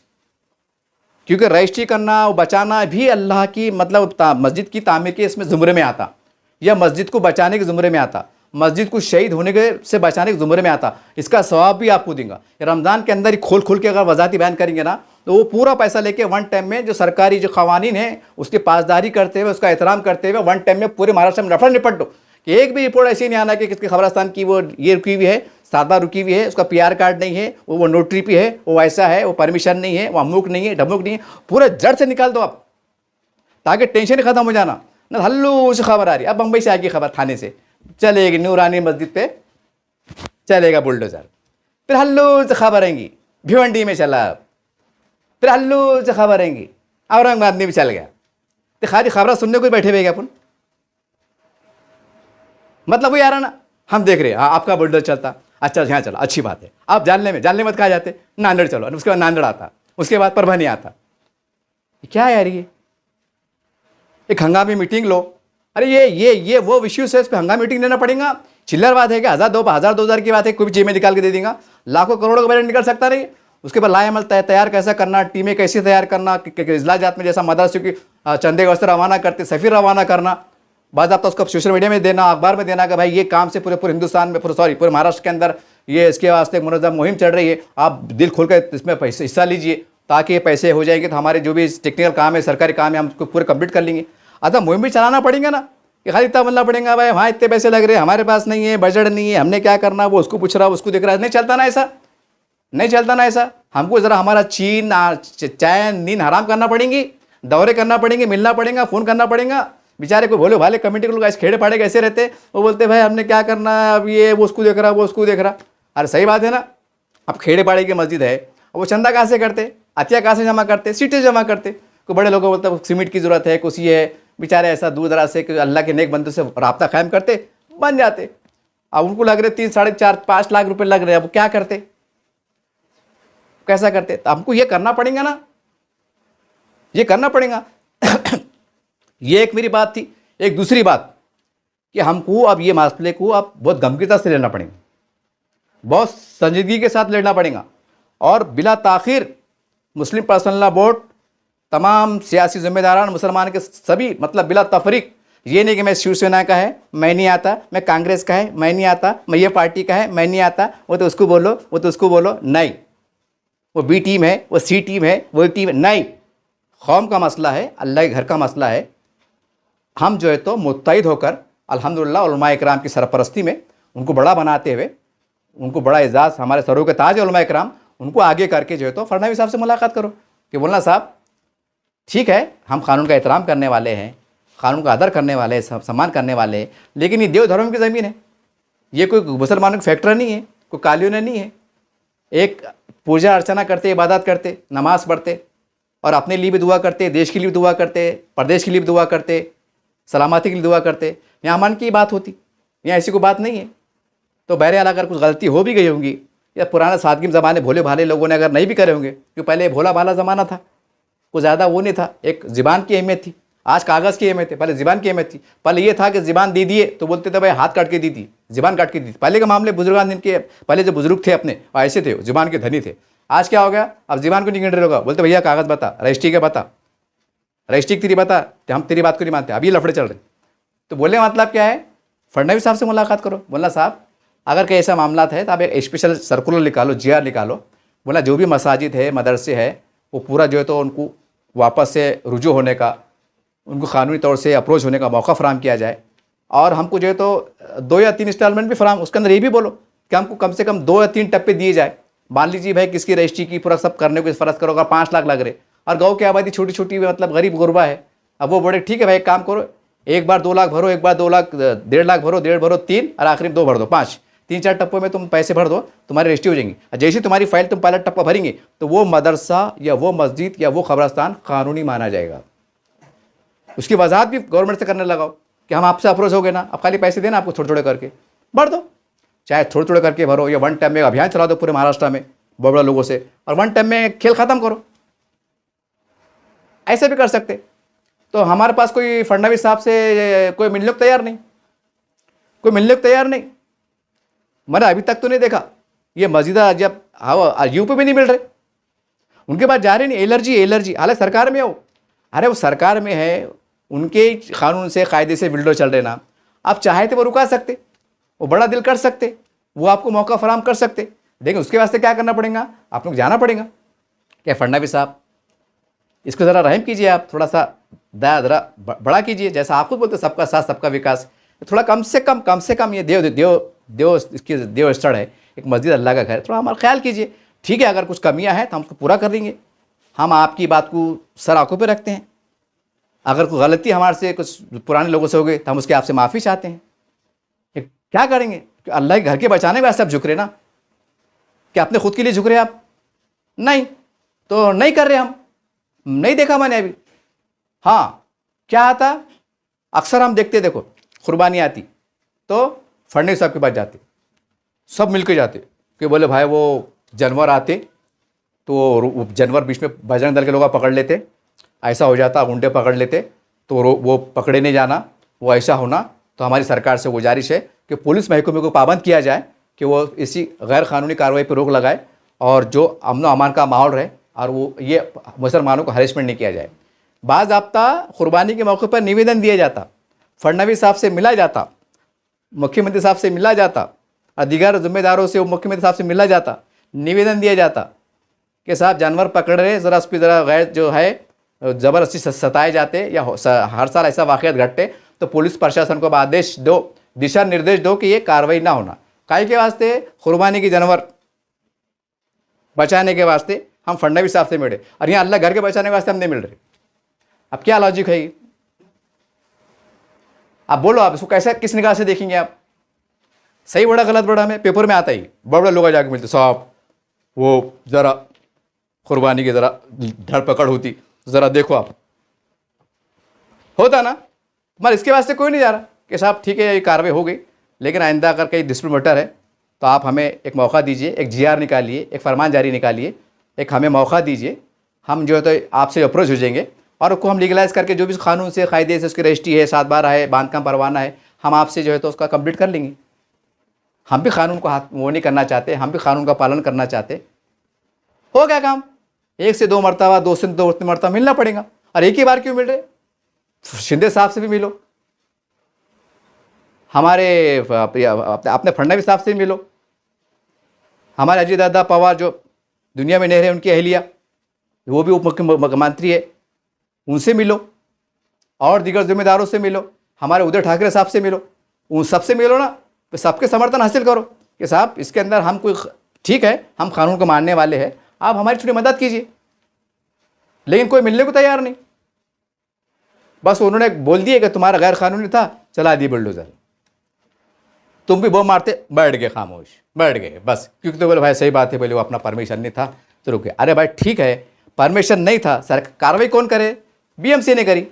क्योंकि रजिस्ट्री करना और बचाना भी अल्लाह की मतलब मस्जिद की तामीर के इसमें ज़ुमरे में आता, या मस्जिद को बचाने के ज़ुमरे में आता, मस्जिद को शहीद होने के से बचाने के ज़ुमरे में आता। इसका सवाब भी आपको दूंगा। रमज़ान के अंदर ही खोल के अगर वजाती बयान करेंगे ना तो वो पूरा पैसा लेके वन टाइम में जो सरकारी जो कवानीन है उसकी पासदारी करते हुए, उसका एहतराम करते हुए वन टाइम में पूरे महाराष्ट्र में रफड़ निपट दो कि एक भी रिपोर्ट ऐसी नहीं आना कि किसके ख़बरस्तान की वो ये रुकी हुई है, 7 बार रुकी हुई है, उसका PR कार्ड नहीं है, वो नोटरी पे है, वो ऐसा है, वो परमिशन नहीं है, वो अमुक नहीं है, ढमुक नहीं है, पूरे जड़ से निकाल दो आप, ताकि टेंशन खत्म हो जाना ना। हल्लू से खबर आ रही है, अब बम्बई से आएगी खबर, थाने से चलेगी, नूरानी मस्जिद पे चलेगा बुलडोज़र, फिर हल्लू से खबर आएंगी भिवंडी में चला, फिर हल्लू से खबर आएंगी औरंगाबाद में भी चल गया, तो खाली खबर सुनने को बैठे हुए अपन, मतलब वो यार ना, हम देख रहे हैं हाँ आपका बुलडोज़र चलता, अच्छा यहाँ चला, अच्छी बात है। आप जानने मत कहा जाते, नांदेड़ चलो, उसके बाद नांदेड़ आता, उसके बाद परभनी आता, क्या यार ये एक हंगामी मीटिंग लो। अरे ये वो इश्यूज है, इस पर हंगामी मीटिंग लेना पड़ेगा। चिल्लर बात है कि 1,000-2,000 की बात है, कोई भी चीज में निकाल के दे देगा, लाखों करोड़ों का बजट निकल सकता नहीं। उसके बाद लाएमल तैयार कैसा करना, टीमें कैसे तैयार करना, इजला जात में जैसा मदरसे की चंदे वस्त्र रवाना करते, सफ़ीर रवाना करना, बाद आप तो उसको सोशल मीडिया में देना, अखबार में देना कि भाई ये काम से पूरे हिंदुस्तान में, पूरे महाराष्ट्र के अंदर ये इसके वास्ते मुनज़्ज़म मुहिम चल रही है, आप दिल खोल कर इसमें पैसे हिस्सा लीजिए ताकि ये पैसे हो जाएंगे तो हमारे जो भी टेक्निकल काम है, सरकारी काम है, हम उसको पूरे कंप्लीट कर लेंगे। अच्छा मुहिम भी चलाना पड़ेगा ना कि खाली इतना बनना पड़ेगा भाई वहाँ इतने पैसे लग रहे हैं, हमारे पास नहीं है, बजट नहीं है, हमने क्या करना, वो उसको पूछ रहा है, उसको देख रहा है, नहीं चलता ना ऐसा, नहीं चलता ना ऐसा। हमको ज़रा हमारा चैन नींद हराम करना पड़ेंगी, दौरे करना पड़ेंगे, मिलना पड़ेगा, फ़ोन करना पड़ेगा। बेचारे को भोले भाले कमेटी के लोग ऐसे खेड़े पाड़े कैसे रहते, वो बोलते भाई हमने क्या करना है, अब ये वो उसको देख रहा, वो उसको देख रहा। अरे सही बात है ना, अब खेड़े पाड़े की मस्जिद है, वो चंदा कहाँ से करते, अतिया कहाँ से जमा करते, सीटें जमा करते, कोई बड़े लोगों को बोलते हैं सीमेंट की ज़रूरत है, कुछ ये है, बेचारे ऐसा दूर दराज से कि अल्लाह के नेक बंदों से राब्ता कायम करते, बन जाते। अब उनको लग रहे 3, साढ़े 4, 5 लाख रुपए लग रहे हैं, अब क्या करते, कैसा करते? तो हमको ये करना पड़ेगा ना, ये करना पड़ेगा। ये एक मेरी बात थी। एक दूसरी बात कि हमको अब ये मसले को अब बहुत गंभीरता से लेना पड़ेगा, बहुत संजीदगी के साथ लेना पड़ेगा, और बिला ताखिर मुस्लिम पर्सनल लॉ बोर्ड, तमाम सियासी जिम्मेदारान, मुसलमान के सभी, मतलब बिला तफरीक, ये नहीं कि मैं शिवसेना का है मैं नहीं आता, मैं कांग्रेस का है मैं नहीं आता, मैं ये पार्टी का है मैं नहीं आता, वो तो उसको बोलो, वो तो उसको बोलो, नहीं, वो बी टीम है, वो सी टीम है, वो टीम है, नहीं। कौम का मसला है, अल्लाह के घर का मसला है। हम जो है तो मुत्तहिद होकर अल्हम्दुलिल्लाह उलमा इकराम की सरपरस्ती में, उनको बड़ा बनाते हुए, उनको बड़ा एजाज़, हमारे सरों के ताज उलमा इकराम, उनको आगे करके जो है तो फडणवीस साहब से मुलाकात करो कि बोलना साहब ठीक है, हम कानून का एहतराम करने वाले हैं, कानून का आदर करने वाले हैं, सम्मान करने वाले हैं, लेकिन ये देव धर्म की ज़मीन है, ये कोई मुसलमानों की फैक्ट्री नहीं है, कोई कॉलोनी नहीं है। एक पूजा अर्चना करते, इबादत करते, नमाज़ पढ़ते, और अपने लिए भी दुआ करते, देश के लिए भी दुआ करते, प्रदेश के लिए भी दुआ करते, सलामती के लिए दुआ करते। यहाँ अमन की बात होती, यहाँ ऐसी कोई बात नहीं है। तो बहरहाल अगर कुछ गलती हो भी गई होंगी, या पुराने सादगी ज़माने भोले भाले लोगों ने अगर नहीं भी करे होंगे, क्योंकि पहले भोला भाला ज़माना था, कुछ ज़्यादा वो नहीं था, एक ज़िबान की अहमियत थी, आज कागज़ की अहमियत है, पहले ज़िबान की अहमियत थी। पहले ये था कि ज़िबान दे दिए तो बोलते थे भाई हाथ काट के दी थी, ज़िबान काट के दी थी। पहले के मामले बुजुर्गान दिन के, पहले जो बुजुर्ग थे अपने ऐसे थे, ज़िबान के धनी थे। आज क्या हो गया, अब ज़िबान को नहीं गिन रहे होगा, बोलते भैया कागज़ बता, रजिस्ट्री का बता, रजिस्ट्री तेरी बता, तो हम तेरी बात को नहीं मानते। अब ये लफड़े चल रहे। तो बोले मतलब क्या है, फडणवीस साहब से मुलाकात करो, बोला साहब अगर कोई ऐसा मामला है तो आप एक स्पेशल सर्कुलर निकालो, GR निकालो, बोला जो भी मसाजिद है, मदरसे है, वो पूरा जो है तो उनको वापस से रुजू होने का, उनको कानूनी तौर से अप्रोच होने का मौका फराहम किया जाए, और हमको जो है तो 2 या 3 इंस्टॉलमेंट भी फराहम, उसके अंदर ये भी बोलो कि हमको कम से कम 2 या 3 टप्पे दिए जाए। मान लीजिए भाई किसकी रजिस्ट्री की पूरा सब करने को फ़र्ज करो, अगर 5 लाख लग रहे, और गाँव की आबादी छोटी छोटी मतलब गरीब गुरबा है, अब वो बोले ठीक है भाई एक काम करो, एक बार 2 लाख भरो, एक बार 2 लाख, 1.5 लाख भरो, 1.5 भरो, 3, और आखिरी में 2 भर दो, 5, 3-4 टप्पों में तुम पैसे भर दो, तुम्हारी रजिस्ट्री हो जाएंगी। जैसे तुम्हारी फाइल तुम पहला टप्पा भरेंगे तो वो मदरसा या वो मस्जिद या वो कब्रस्तान कानूनी माना जाएगा। उसकी वजाहत भी गवर्नमेंट से करने लगाओ कि हम आपसे अप्रोच हो गए ना, अब खाली पैसे देना आपको, थोड़े थोड़े करके भर दो, चाहे थोड़े थोड़े करके भरो, या वन टाइम में अभियान चला दो पूरे महाराष्ट्र में बड़ा लोगों से, और वन टाइम में खेल ख़त्म करो। ऐसे भी कर सकते। तो हमारे पास कोई फडणवीस साहब से कोई मिलने को तैयार नहीं, कोई मिलने को तैयार नहीं। मैंने अभी तक तो नहीं देखा ये मस्जिदा, जब यूपी में नहीं मिल रहे, उनके पास जा रहे नहीं, एलर्जी, हालांकि सरकार में हो, अरे वो सरकार में है, उनके कानून से कायदे से विंडो चल रहे ना, आप चाहे तो वो रुका सकते, वो बड़ा दिल कर सकते, वो आपको मौका फराहम कर सकते। लेकिन उसके वास्ते क्या करना पड़ेगा, आप लोग जाना पड़ेगा। क्या फडणवीस साहब इसको ज़रा रहम कीजिए, आप थोड़ा सा दया ज़रा बड़ा कीजिए, जैसा आप खुद बोलते सबका साथ सबका विकास, थोड़ा कम से कम ये इसकी देव स्थल है, एक मस्जिद अल्लाह का घर, थोड़ा हमारा ख्याल कीजिए। ठीक है, अगर कुछ कमियां हैं तो हम उसको पूरा कर देंगे, हम आपकी बात को सर आंखों पे रखते हैं। अगर कोई गलती हमारे से कुछ पुराने लोगों से हो गई तो हम उसके आपसे माफ़ी चाहते हैं। क्या करेंगे कि अल्लाह के घर के बचाने वास्ते आप झुक रहे ना, क्या अपने खुद के लिए झुक रहे आप? नहीं, तो नहीं कर रहे, हम नहीं देखा मैंने अभी। हाँ, क्या आता, अक्सर हम देखते, देखो कुर्बानी आती तो फडणवीस साहब के पास जाते, सब मिलके जाते कि बोले भाई वो जानवर आते तो जानवर बीच में बजरंग दल के लोग पकड़ लेते, ऐसा हो जाता, गुंडे पकड़ लेते तो वो पकड़े नहीं जाना, वो ऐसा होना। तो हमारी सरकार से गुजारिश है कि पुलिस महकमे को पाबंद किया जाए कि वो इसी गैर कानूनी कार्रवाई पर रोक लगाए, और जो अमन अमान का माहौल रहे, और वो ये मुसलमानों को हरेसमेंट नहीं किया जाए। बाज़ाब्ता कुर्बानी के मौके पर निवेदन दिया जाता, फडणवीस साहब से मिला जाता, मुख्यमंत्री साहब से मिला जाता, और दीगर जिम्मेदारों से मुख्यमंत्री साहब से मिला जाता, निवेदन दिया जाता कि साहब जानवर पकड़ रहे, ज़रा उस पर ज़रा गैर जो है ज़बरदस्ती सताए जाते, या हर साल ऐसा वाक़यात घटते तो पुलिस प्रशासन को आदेश दो, दिशा निर्देश दो कि ये कार्रवाई ना होना। काहे के वास्ते, कुर्बानी की जानवर बचाने के वास्ते हम फडणवीस साहब से मिले, और यहाँ अल्लाह घर के बचाने के वास्ते हम नहीं मिल रहे। अब क्या लॉजिक है ये? आप बोलो, आप इसको कैसे, किस निगाह से देखेंगे आप? सही बड़ा गलत बड़ा, हमें पेपर में आता ही, बड़े बड़े लोग जाके मिलते, साहब वो ज़रा कुर्बानी की ज़रा धरपकड़ होती, तो ज़रा देखो आप, होता ना। मगर इसके वास्ते कोई नहीं जा रहा कि साहब ठीक है ये कार्रवाई हो गई, लेकिन आइंदा अगर कहीं डिस्प्यूट मैटर है तो आप हमें एक मौका दीजिए, एक जीआर निकालिए, एक फरमान जारी निकालिए, एक हमें मौका दीजिए, हम जो है तो आपसे अप्रोच हो जाएंगे और उसको हम लीगलाइज़ करके जो भी कानून से कायदे से उसकी रजिस्ट्री है, 7/12 है, बांधकाम परवाना है, हम आपसे जो है तो उसका कंप्लीट कर लेंगे। हम भी कानून को हाथ वो नहीं करना चाहते, हम भी कानून का पालन करना चाहते। हो गया काम, 1 से 2 मरतबा, 2 से 2 मरतबा मिलना पड़ेगा। और एक ही बार क्यों मिल रहे? शिंदे साहब से भी मिलो, हमारे अपने फडणवीस साहब से भी मिलो, हमारे अजय दादा पवार जो दुनिया में नहीं रहे, उनकी अहलिया वो भी उप मुख्यमंत्री है, उनसे मिलो, और दीगर जिम्मेदारों से मिलो, हमारे उद्धव ठाकरे साहब से मिलो, उन सबसे मिलो ना, तो सबके समर्थन हासिल करो कि साहब इसके अंदर हम कोई ठीक है, हम कानून को मानने वाले हैं, आप हमारी थोड़ी मदद कीजिए। लेकिन कोई मिलने को तैयार नहीं, बस उन्होंने बोल दिया कि तुम्हारा गैर कानूनी था, चला दी बुलडोजर, तुम भी बम मारते, बैठ गए खामोश, बैठ गए बस, क्योंकि तो बोले भाई सही बात है, बोले वो अपना परमिशन नहीं था तो रुके। अरे भाई ठीक है, परमिशन नहीं था, सर कार्रवाई कौन करे? बीएमसी ने करी,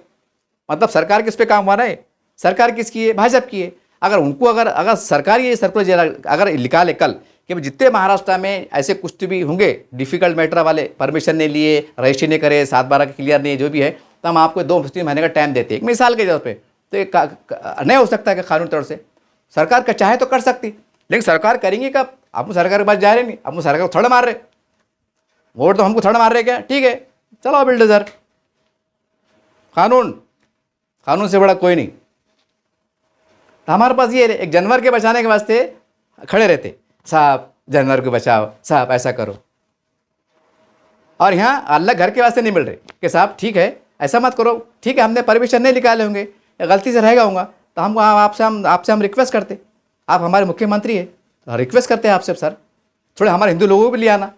मतलब सरकार किस पे काम हुआ है? सरकार किसकी है? भाजपा की है। अगर उनको अगर सरकार ये सर्कुलर अगर निकाले कल कि जितने महाराष्ट्र में ऐसे कुछ भी होंगे डिफिकल्ट मैटर वाले, परमिशन नहीं लिए, रजिस्ट्री नहीं करे, 7/12 के क्लियर नहीं, जो भी है, तो हम आपको 2-3 महीने का टाइम देते हैं, एक मिसाल के तौर पे। तो ये नहीं हो सकता कि कानूनी तौर से सरकार का चाहे तो कर सकती, लेकिन सरकार करेंगी कब? आप सरकार के पास जा रहे नहीं, आप सरकार को थड़ मार रहे, वोट तो हमको थड़ मार रहे, क्या ठीक है चलो बिल्डोजर, कानून से बड़ा कोई नहीं। तो हमारे पास ये एक जानवर के बचाने के वास्ते खड़े रहते, साहब जानवर को बचाओ, साहब ऐसा करो, और यहाँ अल्लाह घर के वास्ते नहीं मिल रहे कि साहब ठीक है ऐसा मत करो, ठीक है हमने परमिशन नहीं निकाले होंगे, गलती से रहेगा होगा, तो हमको आपसे हम रिक्वेस्ट करते, आप हमारे मुख्यमंत्री है तो रिक्वेस्ट करते हैं आपसे, सर थोड़े हमारे हिंदू लोगों को भी ले आना,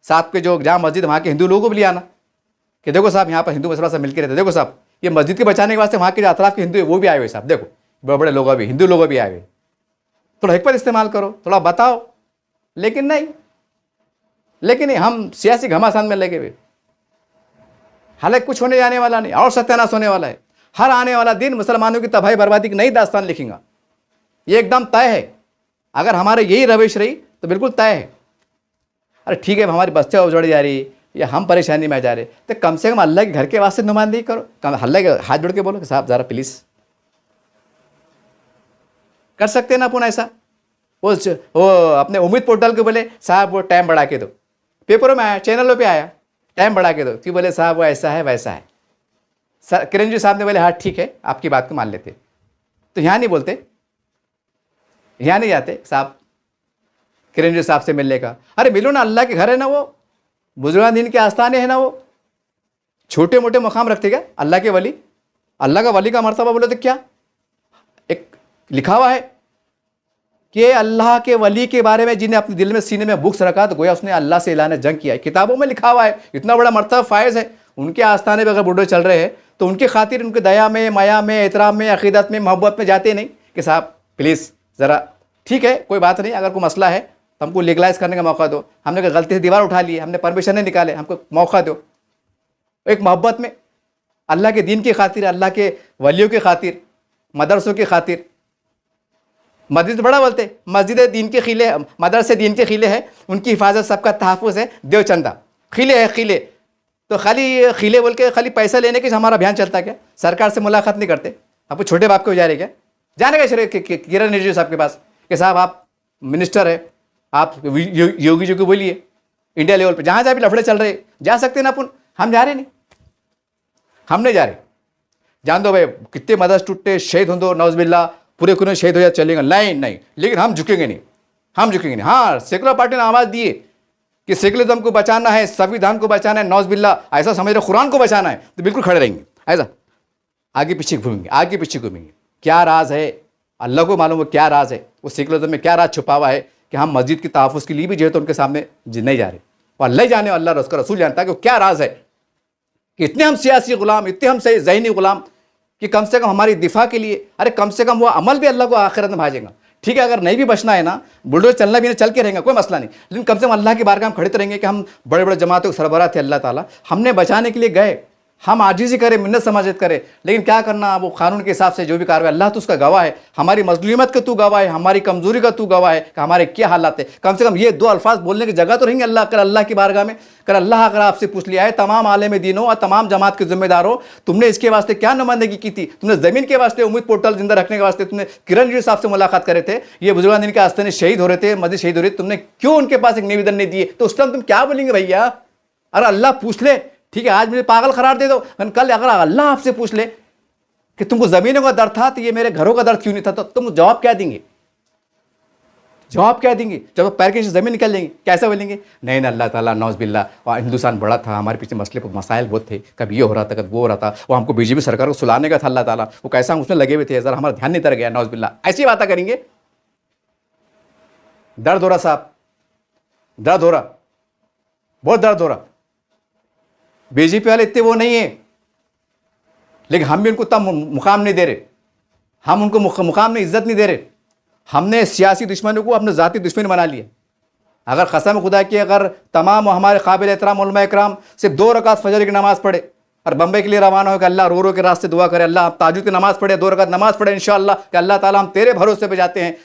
साथ के जो जहाँ मस्जिद वहाँ के हिंदू लोगों को भी ले आना कि देखो साहब यहाँ पर हिंदू मुसलमान सब मिलकर रहते, देखो साहब ये मस्जिद के बचाने के वास्ते वहाँ के जो अतराफ के हिंदू है वो भी आए हुए साहब, देखो बड़े बड़े लोग भी, हिंदू लोग भी आए हुए, थोड़ा हिकमत इस्तेमाल करो, थोड़ा बताओ। लेकिन नहीं, हम सियासी घमासान में लगे हुए, हालांकि कुछ होने जाने वाला नहीं, और सत्यानाश होने वाला है। हर आने वाला दिन मुसलमानों की तबाही बर्बादी की नई दास्तान लिखेंगे, ये एकदम तय है। अगर हमारे यही रविश रही तो बिल्कुल तय है। अरे ठीक है हमारी बस्तियाँ उजड़ जा रही या हम परेशानी में जा रहे, तो कम से कम अल्लाह के घर के वास्ते नुमाइंदगी करो, अल्लाह के हाथ जोड़ के बोलो कि साहब ज़रा प्लीज़, कर सकते हैं ना अपन ऐसा। वो अपने उम्मीद पोर्टल के बोले साहब वो टाइम बढ़ा के दो, पेपरों में आया, चैनलों पे आया, टाइम बढ़ा के दो, क्यों बोले साहब वो ऐसा है वैसा है। सर किरण जी साहब ने बोले हाँ ठीक है आपकी बात को मान लेते, तो यहाँ नहीं बोलते, यहाँ नहीं जाते साहब किरण जी साहब से मिलने का। अरे मिलो ना, अल्लाह के घर है ना, वो बुजुर्गान दीन के आस्थाने हैं ना, वो छोटे मोटे मकाम रखते क्या अल्लाह के वली? अल्लाह का वली का मर्तबा बोले तो क्या एक लिखा हुआ है कि अल्लाह के वली के बारे में जिन्हें अपने दिल में सीने में बुक्स रखा तो गोया उसने अल्लाह से ऐलान जंग किया है, किताबों में लिखा हुआ है, इतना बड़ा मर्तबा फायज है। उनके आस्थाने पर अगर बुढ़े चल रहे हैं तो उनकी खातिर उनके दया में, माया में, एहतराम में, अकीदत में, मोहब्बत में जाते नहीं कि साहब प्लीज़ ज़रा ठीक है कोई बात नहीं, अगर कोई मसला है तो हमको लीगलाइज करने का मौका दो, हमने गलती से दीवार उठा ली, हमने परमिशन नहीं निकाले, हमको मौका दो। एक मोहब्बत में अल्लाह के दीन की खातिर, अल्लाह के वलियों की खातिर, मदरसों की खातिर, मस्जिद बड़ा बोलते, मस्जिद दीन के खिले, मदरसे दीन के खिले है, उनकी हिफाजत सबका तहफ़्फ़ुज़ है, देवचंदा खिले है, खिले तो खाली खिले बोल के खाली पैसा लेने के हमारा अभियान चलता क्या? सरकार से मुलाकात नहीं करते, आपको छोटे बाप को जा रहे क्या? जाने का किरण रिजिजू साहब के पास कि साहब आप मिनिस्टर है, आप योगी जी को बोलिए इंडिया लेवल पे, जहाँ जहाँ भी लफड़े चल रहे जा सकते हैं ना अपन, हम जा रहे नहीं, हम नहीं जा रहे। जान दो भाई कितने मदरस टूटे, शहीद हो दो, नौज़बिल्ला पूरे कुने शहीद हो जाए चलेगा, नहीं, लेकिन हम झुकेंगे नहीं, हम झुकेंगे नहीं। हाँ सेकुलर पार्टी ने आवाज़ दिए कि सेकुलरिज्म को बचाना है, संविधान को बचाना है, नौज़बिल्ला ऐसा समझ रहे कुरान को बचाना है, तो बिल्कुल खड़े रहेंगे, ऐसा आगे पीछे घूमेंगे। क्या राज है अल्लाह को मालूम है, क्या राज है वो सेकुलरिज्म में, क्या राज छुपा हुआ है कि हम मस्जिद की तहफ़्फ़ुज़ के लिए भी जो है तो उनके सामने नहीं जा रहे, और अल्लाह जाने, अल्लाह उसका रसूल जानता है कि क्या राज है कि इतने हम सियासी गुलाम, इतने हम सही ज़हनी गुलाम कि कम से कम हमारी दिफा के लिए, अरे कम से कम वो अमल भी अल्लाह को आखिरत में भाजेगा। ठीक है अगर नहीं भी बचना है ना, बुलडोजर चलना भी नहीं, चल के रहेंगे कोई मसला नहीं, लेकिन कम से कम अल्लाह की बारगाह में खड़े तो रहेंगे कि हम बड़े बड़े जमातों के सरबराह थे, अल्लाह ताला हमने बचाने के लिए गए, हम आजिज़ी करें, मिन्नत समाजत करें, लेकिन क्या करना, वो कानून के हिसाब से जो भी कार्रवाई, अल्लाह तो उसका गवाह है, हमारी मजलूमियत का तू गवाह है, हमारी कमज़ोरी का तू गवाह है कि हमारे क्या हालात है। कम से कम ये दो अल्फाज बोलने की जगह तो रहेंगे अल्लाह की बारगाह में। कर अल्लाह अगर आपसे पूछ लिया है, तमाम आलम दीनों और तमाम जमात के जिम्मेदार हो, तुमने इसके वास्ते क्या नुमाइंदगी की थी? तुमने ज़मीन के वास्ते उम्मीद पोर्टल जिंदा रखने के वास्ते तुमने किरण जी साहब से मुलाकात करे थे, ये बुजुर्गान इनके आस्ते शहीद हो रहे थे, मस्जिद शहीद हो रहे थे, तुमने क्यों उनके पास एक निवेदन नहीं दिए? तो उस टाइम तुम क्या बोलेंगे भैया? अगर अल्लाह पूछ ले, ठीक है, आज मुझे पागल करार दे दो, कल अगर अल्लाह आपसे पूछ ले कि तुमको ज़मीनों का दर्द था तो ये मेरे घरों का दर्द क्यों नहीं था, तो तुम जवाब क्या देंगे? जवाब क्या देंगे? जब पैर के नीचे ज़मीन निकल लेंगे, कैसे बोलेंगे? नहीं ना, अल्लाह ताला नौज़ बिल्ला, और हिंदुस्तान बड़ा था, हमारे पीछे मसाइल बहुत थे, कभी ये हो रहा था, कभी वो हो रहा था, वो हमको बीजेपी सरकार को सुलाने का था, अल्लाह ताला वो कैसा हम उसमें लगे हुए थे, ज़रा हमारा ध्यान नहीं तर गया, नौज़ बिल्ला, ऐसी बातें करेंगे। दर्द हो रहा साहब, दर्द हो रहा, बहुत दर्द हो रहा। बीजेपी वाले इतने वो नहीं है, लेकिन हम भी उनको तब मुकाम नहीं दे रहे, हम उनको मुकाम में इज्जत नहीं दे रहे। हमने सियासी दुश्मनों को अपने ज़ाती दुश्मन बना लिया। अगर कसम खुदा की, अगर तमाम हमारे काबिल एहतराम उलमा इकराम सिर्फ 2 रकात फजर की नमाज़ पढ़े और बम्बई के लिए रवाना हो कि अल्लाह रो रो के रास्ते दुआ करे, अल्लाह आप ताजुद की नमाज़ पढ़े, 2 रकात नमाज़ पढ़े इंशाअल्लाह कि अल्लाह ताला हम तेरे भरोसे पे जाते हैं,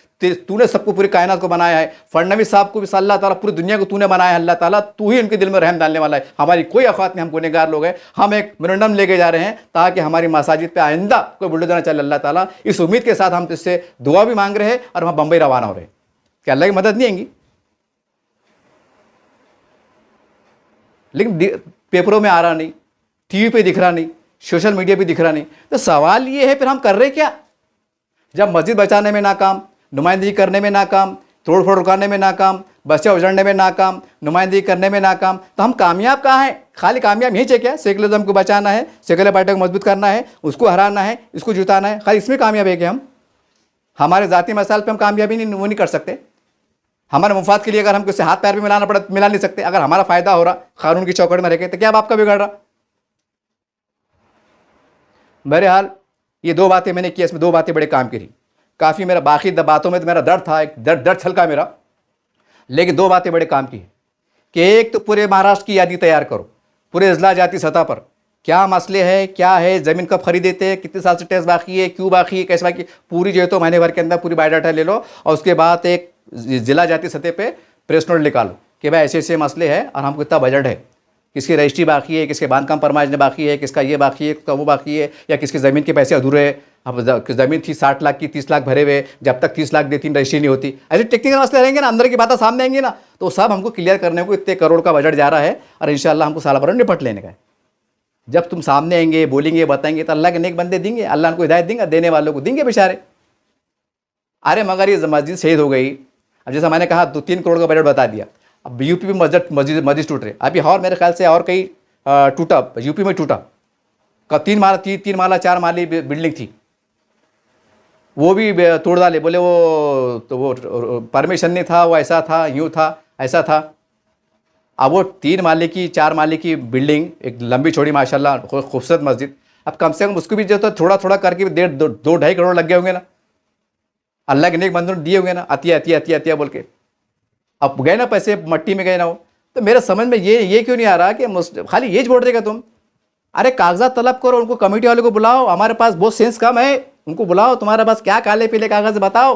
तूने सबको पूरी कायनात को बनाया है, फडनवीस साहब को भी अल्लाह ताला पूरी दुनिया को तूने बनाया है, अल्लाह ताला तू ही उनके दिल में रहम डालने वाला है। हमारी कोई औकात नहीं, हम गुनहगार लोग हैं, हम एक मेमोरेंडम लेके जा रहे हैं ताकि हमारी मसाजिद पे आइंदा कोई बुलडोजर ना चले। अल्लाह ताला इस उम्मीद के साथ हम तुझसे दुआ भी मांग रहे हैं और हम बम्बई रवाना हो रहे हैं कि अल्लाह की मदद नहीं आएंगी। लेकिन पेपरों में आ रहा नहीं, टीवी पे दिख रहा नहीं, सोशल मीडिया पे दिख रहा नहीं, तो सवाल ये है फिर हम कर रहे क्या? जब मस्जिद बचाने में नाकाम, नुमाइंदगी करने में नाकाम, तोड़ फोड़ रुकाने में नाकाम, बच्चे उजड़ने में नाकाम, नुमाइंदगी करने में नाकाम, तो हम कामयाब कहाँ हैं? खाली कामयाब यही चाहिए क्या? सेकुलरिज्म को बचाना है, सेकुलर पार्टी को मजबूत करना है, उसको हराना है, इसको जुटाना है, खाली इसमें कामयाब है कि हम हमारे ज़ाती मसाइल पे हम कामयाबी नहीं वो नहीं कर सकते? हमारे मुफाद के लिए अगर हमको उससे हाथ पैर भी मिला नहीं सकते, अगर हमारा फ़ायदा हो रहा कानून की चौकट में रह के, तो क्या आपका बिगड़ रहा? बहरहाल ये 2 बातें मैंने की, इसमें 2 बातें बड़े काम की थी। काफ़ी मेरा बाकी बातों में तो मेरा दर्द था, एक दर्द छलका मेरा, लेकिन 2 बातें बड़े काम की कि एक तो पूरे महाराष्ट्र की यादी तैयार करो, पूरे अजला जाती सतह पर क्या मसले है, क्या है, ज़मीन कब खरीदेते हैं, कितने साल से टैक्स बाकी है, क्यों बाकी है, कैसे बाकी, पूरी जो है तो महीने भर के अंदर पूरी बायोडाटा ले लो और उसके बाद एक जिला जाती सतह पे प्रेस नोट निकालो कि भाई ऐसे ऐसे मसले हैं और हमको इतना बजट है, किसकी रजिस्ट्री बाकी है, किसके बांधकाम परमाज ने बाकी है, किसका ये बाकी है, किसका वो बाकी है, या किसकी ज़मीन के पैसे अधूरे हैं। अब ज़मीन थी 60 लाख की, 30 लाख भरे हुए, जब तक 30 लाख देती रजिस्ट्री नहीं होती। ऐसे टेक्निकल मसले रहेंगे ना, अंदर की बातें सामने आएंगी ना, तो सब हमको क्लियर करने को इतने करोड़ का बजट जा रहा है और इंशाअल्लाह हमको साल भर निपट लेने का है। जब तुम सामने आएंगे, बोलेंगे, बताएंगे तो अल्लाह के नेक बंदे देंगे, अल्लाह उनको हिदायत देंगे, देने वालों को देंगे बेचारे। अरे मगर ये मस्जिद शहीद हो गई, अब जैसा मैंने कहा 2-3 करोड़ का बजट बता दिया, अब यूपी में मस्जिद टूट रहे, अभी और मेरे ख्याल से और कई टूटा, यूपी में टूटा का 3 माला 4 माली बिल्डिंग थी, वो भी तोड़ डाले, बोले वो तो वो परमिशन नहीं था, वो ऐसा था, यूँ था, ऐसा था। अब वो 3 माले की 4 माले की बिल्डिंग, एक लंबी चौड़ी माशाल्लाह खूबसूरत मस्जिद, अब कम से कम उसको भी जो तो थोड़ा थोड़ा करके 1.5-2.5 करोड़ लग गए होंगे ना, अल्लाह के नेक बंदों ने दिए होंगे ना, अतिया बोल के। अब गए ना पैसे, मट्टी में गए ना वो। तो मेरा समझ में ये क्यों नहीं आ रहा कि खाली ये बोल देगा तुम? अरे कागजात तलब करो, उनको कमेटी वाले को बुलाओ, हमारे पास बहुत सेंस कम है, उनको बुलाओ, तुम्हारे पास क्या काले पीले कागज बताओ,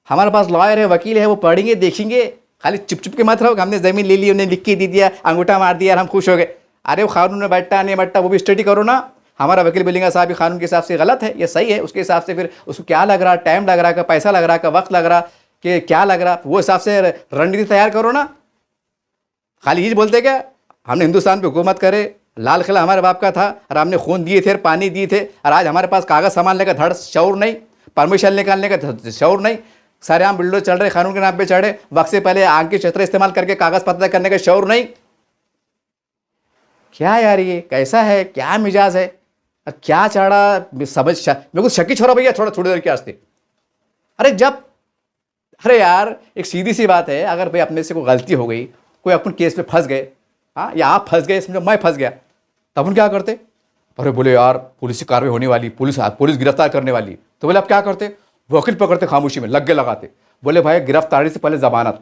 हमारे पास लॉयर है, वकील है, वो पढ़ेंगे देखेंगे, खाली चुप के मत रहो कि हमने ज़मीन ले ली, उन्हें लिख के दे दिया, अंगूठा मार दिया और हम खुश हो गए। अरे वो कानून में बैठा नहीं बैठा वो भी स्टडी करो ना। हमारा वकील बोलेंगे साहब ये कानून के हिसाब से गलत है, ये सही है, उसके हिसाब से फिर उसको क्या लग रहा, टाइम लग रहा, का पैसा लग रहा, का वक्त लग रहा, कि क्या लग रहा, वो हिसाब से रणनीति तैयार करो ना। खाली ये बोलते क्या हमने हिंदुस्तान पे हुकूमत करे, लाल किला हमारे बाप का था और हमने खून दिए थे, पानी दिए थे, और आज हमारे पास कागज़ संभालने का धड़ शौर नहीं, परमिशन निकालने का शौर नहीं, सारे आम बिल्डो चल रहे, कानून के नाम पे चढ़े, वक्त से पहले आग के छत्र इस्तेमाल करके कागज़ पत्र करने का शौर नहीं। क्या यार ये कैसा है, क्या मिजाज है, क्या चाड़ा समझ, मेरे को शकी छोड़ा भैया थोड़ी देर के वास्ते। अरे यार एक सीधी सी बात है, अगर भाई अपने से कोई गलती हो गई, कोई अपन केस में फंस गए, हाँ, या आप फंस गए, समझो मैं फंस गया, तब अपन क्या करते? अरे बोले यार पुलिस की कार्रवाई होने वाली, पुलिस गिरफ्तार करने वाली, तो बोले आप क्या करते? वकील पकड़ते, खामोशी में लग लगाते, बोले भाई गिरफ्तारी से पहले जमानत,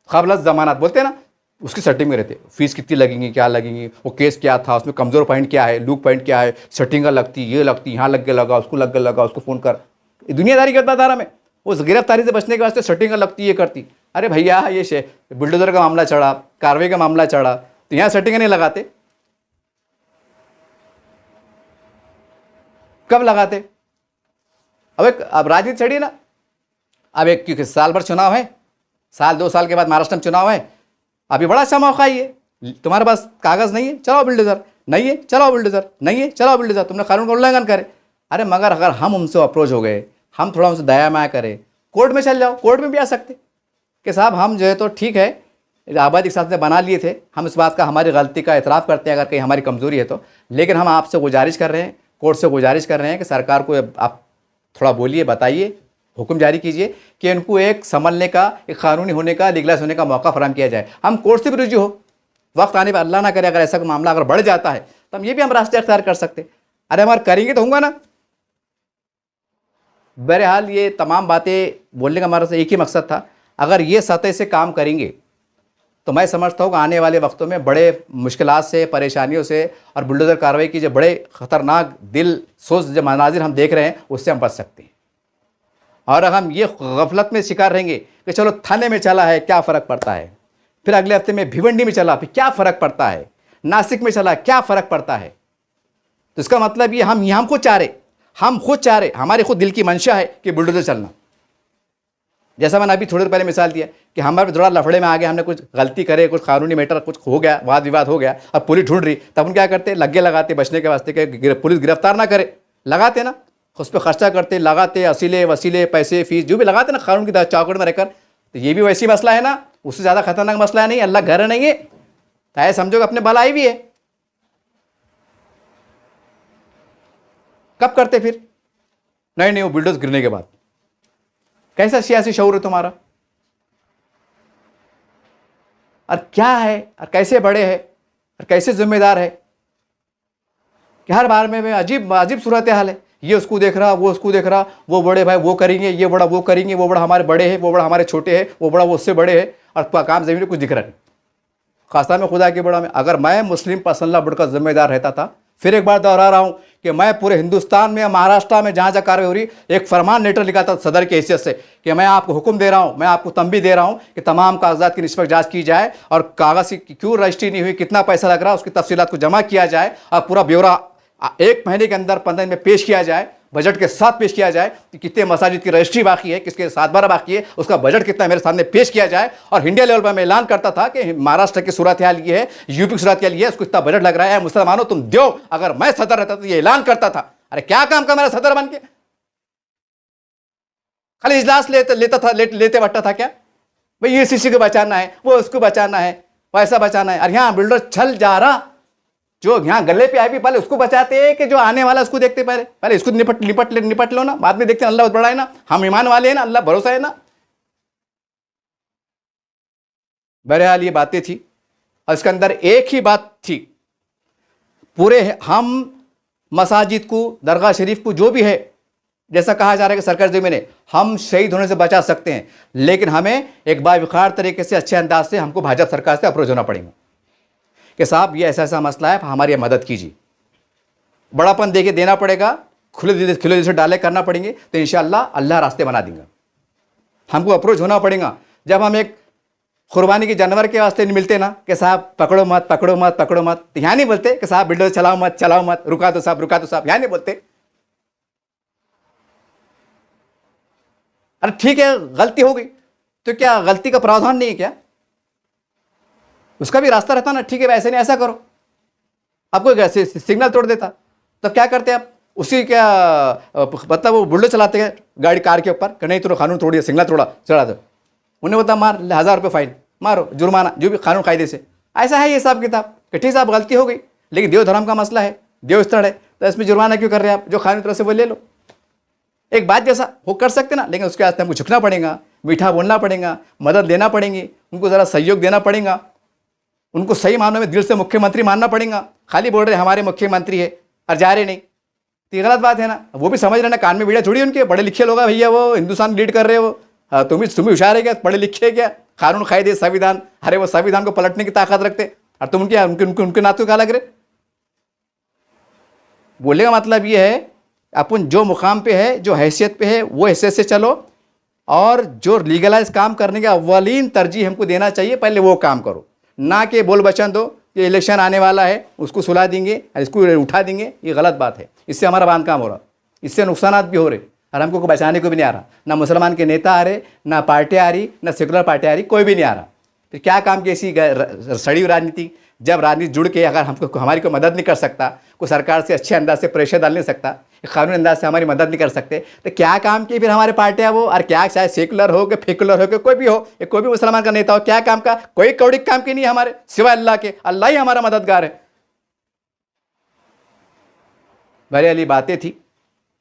क़ब्ल ज़मानत बोलते हैं ना, उसकी सेटिंग में रहते, फीस कितनी लगेंगी, क्या लगेंगी, वो केस क्या था, उसमें कमज़ोर पॉइंट क्या है, लूक पॉइंट क्या है, सेटिंग लगती, ये लगती, यहाँ लग के लगा, उसको लग के लगा, उसको फ़ोन कर, ये दुनियादारी करता धारा में। उस गिरफ्तारी से बचने के वास्ते सेटिंग लगती, ये करती। अरे भैया, ये बुलडोजर का मामला चढ़ा, कार्रवाई का मामला चढ़ा, तो यहाँ सेटिंग नहीं लगाते, कब लगाते? अब राजनीति चढ़ी ना, अब एक क्योंकि साल भर चुनाव है, साल 2 साल के बाद महाराष्ट्र में चुनाव है, अभी बड़ा अच्छा मौका ही है। तुम्हारे पास कागज़ नहीं है, चलाओ बुलडोजर, नहीं है चलाओ बुलडोजर, नहीं है चलाओ बुलडोजर, तुमने कानून का उल्लंघन करे। अरे मगर अगर हम उनसे अप्रोच हो गए, हम थोड़ा उनसे दया माया करें, कोर्ट में चल जाओ, कोर्ट में भी आ सकते कि साहब हम जो है तो ठीक है, आबादी के साथ में बना लिए थे, हम इस बात का हमारी गलती का एतराफ़ करते हैं अगर कहीं हमारी कमज़ोरी है तो, लेकिन हम आपसे गुजारिश कर रहे हैं, कोर्ट से गुजारिश कर रहे हैं कि सरकार को आप थोड़ा बोलिए, बताइए, हुक्म जारी कीजिए कि इनको एक संभलने का, एक कानूनी होने का, लीगलाइज होने का मौका फराहम किया जाए। हम कोर्ट से भी रुजू हो, वक्त आने पर अल्लाह ना करे अगर ऐसा मामला अगर बढ़ जाता है तो हम ये भी हम रास्ते अख्तियार कर सकते। अरे हमारे करेंगे तो होगा ना। बहरहाल ये तमाम बातें बोलने का हमारा से एक ही मकसद था, अगर ये सतह से काम करेंगे तो मैं समझता हूँ कि आने वाले वक्तों में बड़े मुश्किलात से, परेशानियों से और बुलडोज़र कार्रवाई की जो बड़े ख़तरनाक दिल सोच जो मनाजिर हम देख रहे हैं उससे हम बच सकते हैं। और अगर हम ये गफलत में शिकार रहेंगे कि चलो थाने में चला है क्या फ़र्क पड़ता है, फिर अगले हफ्ते में भिवंडी में चला फिर क्या फ़र्क पड़ता है, नासिक में चला क्या फ़र्क पड़ता है, तो इसका मतलब ये हम खुद चाह रहे, हमारे खुद दिल की मंशा है कि बुलडोज़र चलना। जैसा मैंने अभी थोड़ी देर पहले मिसाल दिया कि हमारे थोड़ा लफड़े में आ गए, हमने कुछ गलती करे, कुछ कानूनी मैटर कुछ हो गया, वाद विवाद हो गया, अब पुलिस ढूंढ रही, तब हम क्या करते, लगे लगाते बचने के वास्ते कि पुलिस गिरफ्तार ना करे, लगाते ना, उस पर खर्चा करते, लगाते, असीले वसीले, पैसे फीस जो भी लगाते ना कानून की चौकट में रहकर, तो ये भी वैसी मसला है ना, उससे ज़्यादा खतरनाक मसला है नहीं, अल्लाह घर नहीं है, तो ऐसे समझो कि अपने भलाई भी है। कब करते फिर? नहीं, वो बुलडोज़र गिरने के बाद। कैसा सियासी शऊर है तुम्हारा, और क्या है, और कैसे बड़े हैं, और कैसे जिम्मेदार है कि हर बार में अजीब सूरत हाल है, ये उसको देख रहा, वो उसको देख रहा, वो बड़े भाई वो करेंगे, ये बड़ा वो करेंगे, वो बड़ा हमारे बड़े हैं, वो बड़ा हमारे छोटे हैं, वो बड़ा वो उससे बड़े हैं, और काम ज़मीन में कुछ दिख रहा नहीं। खासा में खुदा के बड़ा में अगर मैं मुस्लिम पर्सनल बोर्ड का जिम्मेदार रहता था, फिर एक बार दोहरा रहा हूँ कि मैं पूरे हिंदुस्तान में, महाराष्ट्र में जहाँ कार्रवाई हो रही, एक फरमान लेटर लिखा था सदर की हैसियत से कि मैं आपको हुक्म दे रहा हूँ, मैं आपको तंबी दे रहा हूँ कि तमाम कागजात की निष्पक्ष जांच की जाए, और कागज़ की क्यों रजिस्ट्री नहीं हुई, कितना पैसा लग रहा है, उसकी तफसीलात को जमा किया जाए, और पूरा ब्यौरा 1 महीने के अंदर 15 दिन में पेश किया जाए, बजट के साथ पेश किया जाए कि कितने मसाजिद की रजिस्ट्री बाकी है, किसके 7-12 बाकी है, उसका बजट कितना मेरे सामने पेश किया जाए। और इंडिया लेवल पर मैं ऐलान करता था कि महाराष्ट्र की सूरत हाल ये है, यूपी की सूरत हाल ये है, उसको इतना बजट लग रहा है, मुसलमानों तुम दो। अगर मैं सदर रहता तो ये ऐलान करता था। अरे क्या काम का मेरा सदर बन के खाली इजलास लेते बट्टा था क्या भाई, ये सीसी को बचाना है, वो उसको बचाना है, पैसा बचाना है, और यहाँ बिल्डर छल जा रहा, जो यहाँ गले पे आए भी पहले उसको बचाते हैं कि जो आने वाला उसको देखते, पहले इसको निपट लो ना, बाद में देखते हैं, अल्लाह बहुत बड़ा है ना, हम ईमान वाले हैं ना, अल्लाह भरोसा है ना। बहरहाल ये बातें थी, और इसके अंदर एक ही बात थी, पूरे हम मसाजिद को, दरगाह शरीफ को, जो भी है, जैसा कहा जा रहा है कि सरकार ज़मीन है, हम शहीद होने से बचा सकते हैं, लेकिन हमें एक बावखार तरीके से, अच्छे अंदाज से हमको भाजपा सरकार से अप्रोच होना पड़ेगा कि साहब ये ऐसा मसला है, हमारी मदद कीजिए, बड़ापन देके देना पड़ेगा, खुले दिल से डाले करना पड़ेंगे, तो इंशाअल्लाह अल्लाह रास्ते बना देंगे। हमको अप्रोच होना पड़ेगा। जब हम एक कुर्बानी के जानवर के वास्ते नहीं मिलते ना कि साहब पकड़ो मत, तो यहाँ नहीं बोलते कि साहब बिल्डर चलाओ मत, रुका दो साहब, यहाँ नहीं बोलते। अरे ठीक है, गलती हो गई तो क्या गलती का प्रावधान नहीं है क्या? उसका भी रास्ता रहता ना, ठीक है ऐसे नहीं ऐसा करो। आपको ऐसे सिग्नल तोड़ देता तब क्या करते आप? उसी क्या मतलब वो बुल्डो चलाते हैं गाड़ी कार के ऊपर कि नहीं तो कानून तोड़िए, सिग्नल तोड़ा चढ़ा दो, उन्हें बता मार 1000 रुपये फाइन, मारो जुर्माना, जो भी कानून कायदे से। ऐसा है ये हिसाब किताब कि ठीक साहब गलती हो गई, लेकिन देव धर्म का मसला है, देव स्थल है, तो इसमें जुर्माना क्यों कर रहे हैं आप? जो कानूनी तरह से वो ले लो। एक बात जैसा वो कर सकते ना, लेकिन उसके वास्ते हमको झुकना पड़ेगा, मीठा बोलना पड़ेगा, मदद लेना पड़ेंगी, उनको ज़रा सहयोग देना पड़ेगा, उनको सही मानों में दिल से मुख्यमंत्री मानना पड़ेगा। खाली बोल रहे हमारे मुख्यमंत्री है और जा रहे नहीं, तो ये गलत बात है ना। वो भी समझ रहे ना, कान में बीड़ा थोड़ी उनके, बड़े लिखे लोग भैया, वो हिंदुस्तान लीड कर रहे हो, तुम भी होशियार है क्या, पढ़े लिखे क्या, कानून कायदे संविधान, अरे वो संविधान को पलटने की ताकत रखते और तुम उनके उनके उनके, उनके नाते क्या लग रहे। बोलने का मतलब ये है अपन जो मुकाम पे है, जो हैसियत पे है, वो हैसियत से चलो, और जो लीगलाइज काम करने का अव्वलीन तरजीह हमको देना चाहिए, पहले वो काम करो, ना कि बोल बचन दो कि इलेक्शन आने वाला है उसको सुला देंगे, इसको उठा देंगे। ये गलत बात है, इससे हमारा बांध काम हो रहा, इससे नुकसान भी हो रहे और हमको को बचाने को भी नहीं आ रहा। ना मुसलमान के नेता आ रहे, ना पार्टी आ रही, ना सेकुलर पार्टी आ रही, कोई भी नहीं आ रहा। तो क्या काम की ऐसी सड़ी राजनीति, जब राजनीति जुड़ के अगर हमको हमारी कोई मदद नहीं कर सकता, कोई सरकार से अच्छे अंदाज से प्रेशर डाल नहीं सकता, कानूनी अंदाज से हमारी मदद नहीं कर सकते, तो क्या काम की फिर हमारे पार्टियाँ वो। और क्या चाहे सेकुलर हो कि फेकुलर हो कि कोई भी हो, या कोई भी मुसलमान का नेता हो, क्या काम का, कोई कौड़ी काम की नहीं है हमारे सिवाय अल्लाह के। अल्लाह ही हमारा मददगार है। बड़ी वाली बातें थी।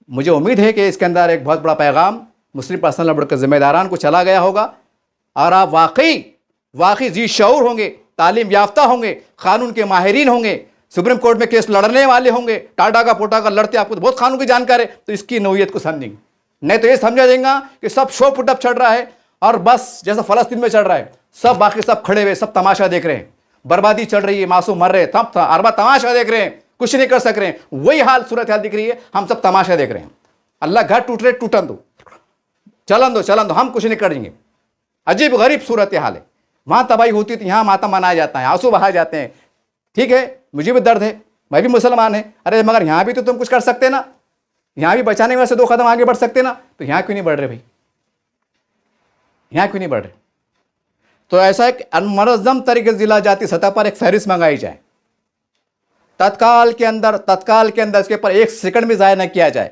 मुझे उम्मीद है कि इसके अंदर एक बहुत बड़ा पैगाम मुस्लिम पर्सनल बोर्ड के जिम्मेदारान को चला गया होगा और आप वाकई जी शऊर होंगे, तालीम याफ्ता होंगे, कानून के माहिरीन होंगे, सुप्रीम कोर्ट में केस लड़ने वाले होंगे, टाटा का पोटा का लड़ते, आपको तो बहुत कानून की जानकारी है, तो इसकी नौयत को समझेंगे। नहीं तो ये समझा जाएगा कि सब शो पुटअप चल रहा है और बस जैसा फ़लस्तीन में चल रहा है, सब बाकी सब खड़े हुए सब तमाशा देख रहे हैं, बर्बादी चल रही है, मासूम मर रहे हैं, तब अरबा तमाशा देख रहे हैं, कुछ नहीं कर सक रहे हैं। वही हाल सूरत हाल दिख रही है, हम सब तमाशा देख रहे हैं। अल्लाह घर टूट रहे, टूटन दो, चलन दो, हम कुछ नहीं करेंगे। अजीब गरीब सूरत हाल है। वहाँ तबाही होती थी, यहाँ मातम मनाया जाता है, आंसू बहाए जाते हैं। ठीक है, मुझे भी दर्द है, मैं भी मुसलमान है, अरे मगर यहाँ भी तो तुम कुछ कर सकते ना, यहाँ भी बचाने में से 2 कदम आगे बढ़ सकते ना, तो यहाँ क्यों नहीं बढ़ रहे भाई, यहाँ क्यों नहीं बढ़ रहे। तो ऐसा एक मनज़्ज़म तरीके से जिला जाती सतह पर एक फहरिस्त मंगाई जाए, तत्काल के अंदर इसके ऊपर 1 सेकंड भी ज़ाया न किया जाए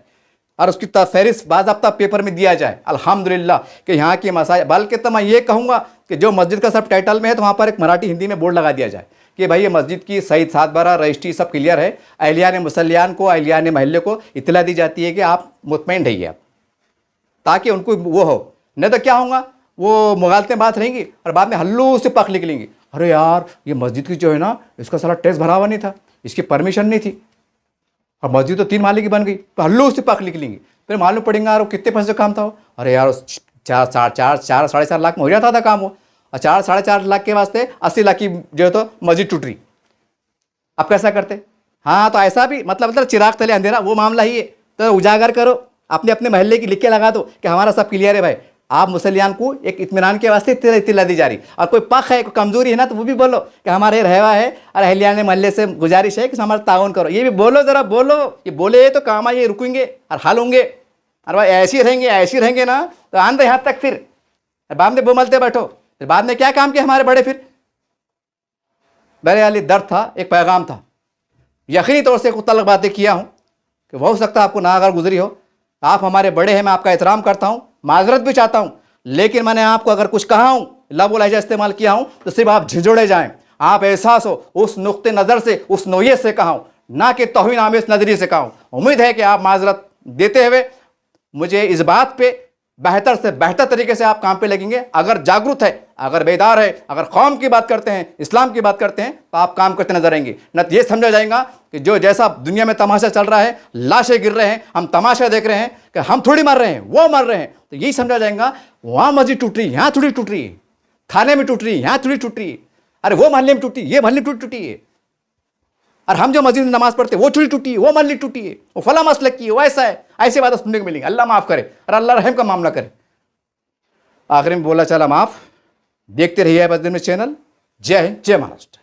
और उसकी फहरिस्त बाज़ाब्ता पेपर में दिया जाए। अल्हम्दुलिल्लाह कि यहाँ की मसाइल, बल्कि तो मैं ये कहूँगा कि जो मस्जिद का सब टाइटल में है तो वहाँ पर एक मराठी हिंदी में बोर्ड लगा दिया जाए कि भाई ये मस्जिद की सही 7 बारह रजिस्ट्री सब क्लियर है, अहलियान मुसल्लियान को, अहलियान महल्ले को इतला दी जाती है कि आप मुतमईन रहिए आप, ताकि उनको वो हो। नहीं तो क्या होगा, वो मुगालतें बात रहेंगी और बाद में हल्लू से पक निकलेंगी, अरे यार ये मस्जिद की जो है ना, इसका सारा टैक्स भरा हुआ नहीं था, इसकी परमिशन नहीं थी, और मस्जिद तो 3 माले की बन गई, तो हल्लू से पक निकलेंगी। फिर मालूम पड़ेगा यार वो कितने पैसे का काम था वो, अरे यार 4 साढ़े 4 लाख में हो जाता था काम वो, और 4 साढ़े 4 लाख के वास्ते 80 लाख की जो है तो मस्जिद टूट रही। अब कैसा करते। हाँ, तो ऐसा भी मतलब चिराग तले अंधेरा, वो मामला ही है। तो उजागर करो, अपने अपने महल्ले की लिख के लगा दो कि हमारा सब क्लियर है भाई, आप मुसलियान को एक इत्मीनान के वास्ते इत्तला दी जा रही। और कोई पख है, कोई कमजोरी है ना, तो वो भी बोलो कि हमारे रहवा है और अहलियान महल्ले से गुजारिश है कि हमारा ताउन करो। ये भी बोलो, ज़रा बोलो, ये बोले तो काम आइए, रुकेंगे और हाल होंगे। और भाई ऐसे रहेंगे ना तो आंध यहाँ तक, फिर बाद में बोमलते बैठो, फिर बाद में क्या काम किया हमारे बड़े। फिर मेरे वाली दर्द था, एक पैगाम था, यकीनी तौर से कुछ तलक बातें किया हूँ कि हो सकता है आपको ना अगर गुजरी हो। आप हमारे बड़े हैं, मैं आपका एहतराम करता हूँ, माजरत भी चाहता हूँ, लेकिन मैंने आपको अगर कुछ कहा हूँ, लफ्ज़ लहजा इस्तेमाल किया हूँ, तो सिर्फ आप झिझोड़े जाएं, आप एहसास हो उस नुक्ते नज़र से, उस नोयत से कहा हूँ, ना कि तौहीन आमेज़ नज़रिए से कहा हूँ। उम्मीद है कि आप माजरत देते हुए मुझे इस बात पे बेहतर से बेहतर तरीके से आप काम पे लगेंगे। अगर जागरूक है, अगर बेदार है, अगर कौम की बात करते हैं, इस्लाम की बात करते हैं, तो आप काम करते नजर आएंगे। न तो ये समझा जाएगा कि जो जैसा दुनिया में तमाशा चल रहा है, लाशें गिर रहे हैं, हम तमाशा देख रहे हैं कि हम थोड़ी मर रहे हैं, वो मर रहे हैं, तो यही समझा जाएगा वहाँ मस्जिद टूट रही है, यहाँ थोड़ी टूट रही है, थाने में टूट रही है, यहाँ थोड़ी टूट रही है, अरे वो मोहल्ले में टूटी, ये मोहल्ले में टूटी है, और हम जो मस्जिद में नमाज पढ़ते वो चूड़ी टूटी है, वो मल्ली टूटी है, वो फला मसलक की है, वो ऐसा है, ऐसी बातें सुनने को मिलेंगी। अल्लाह माफ़ करे और अल्लाह रहम का मामला करे। आखिर में बोला चला माफ़। देखते रहिए बस दिन में चैनल। जय हिंद, जय महाराष्ट्र।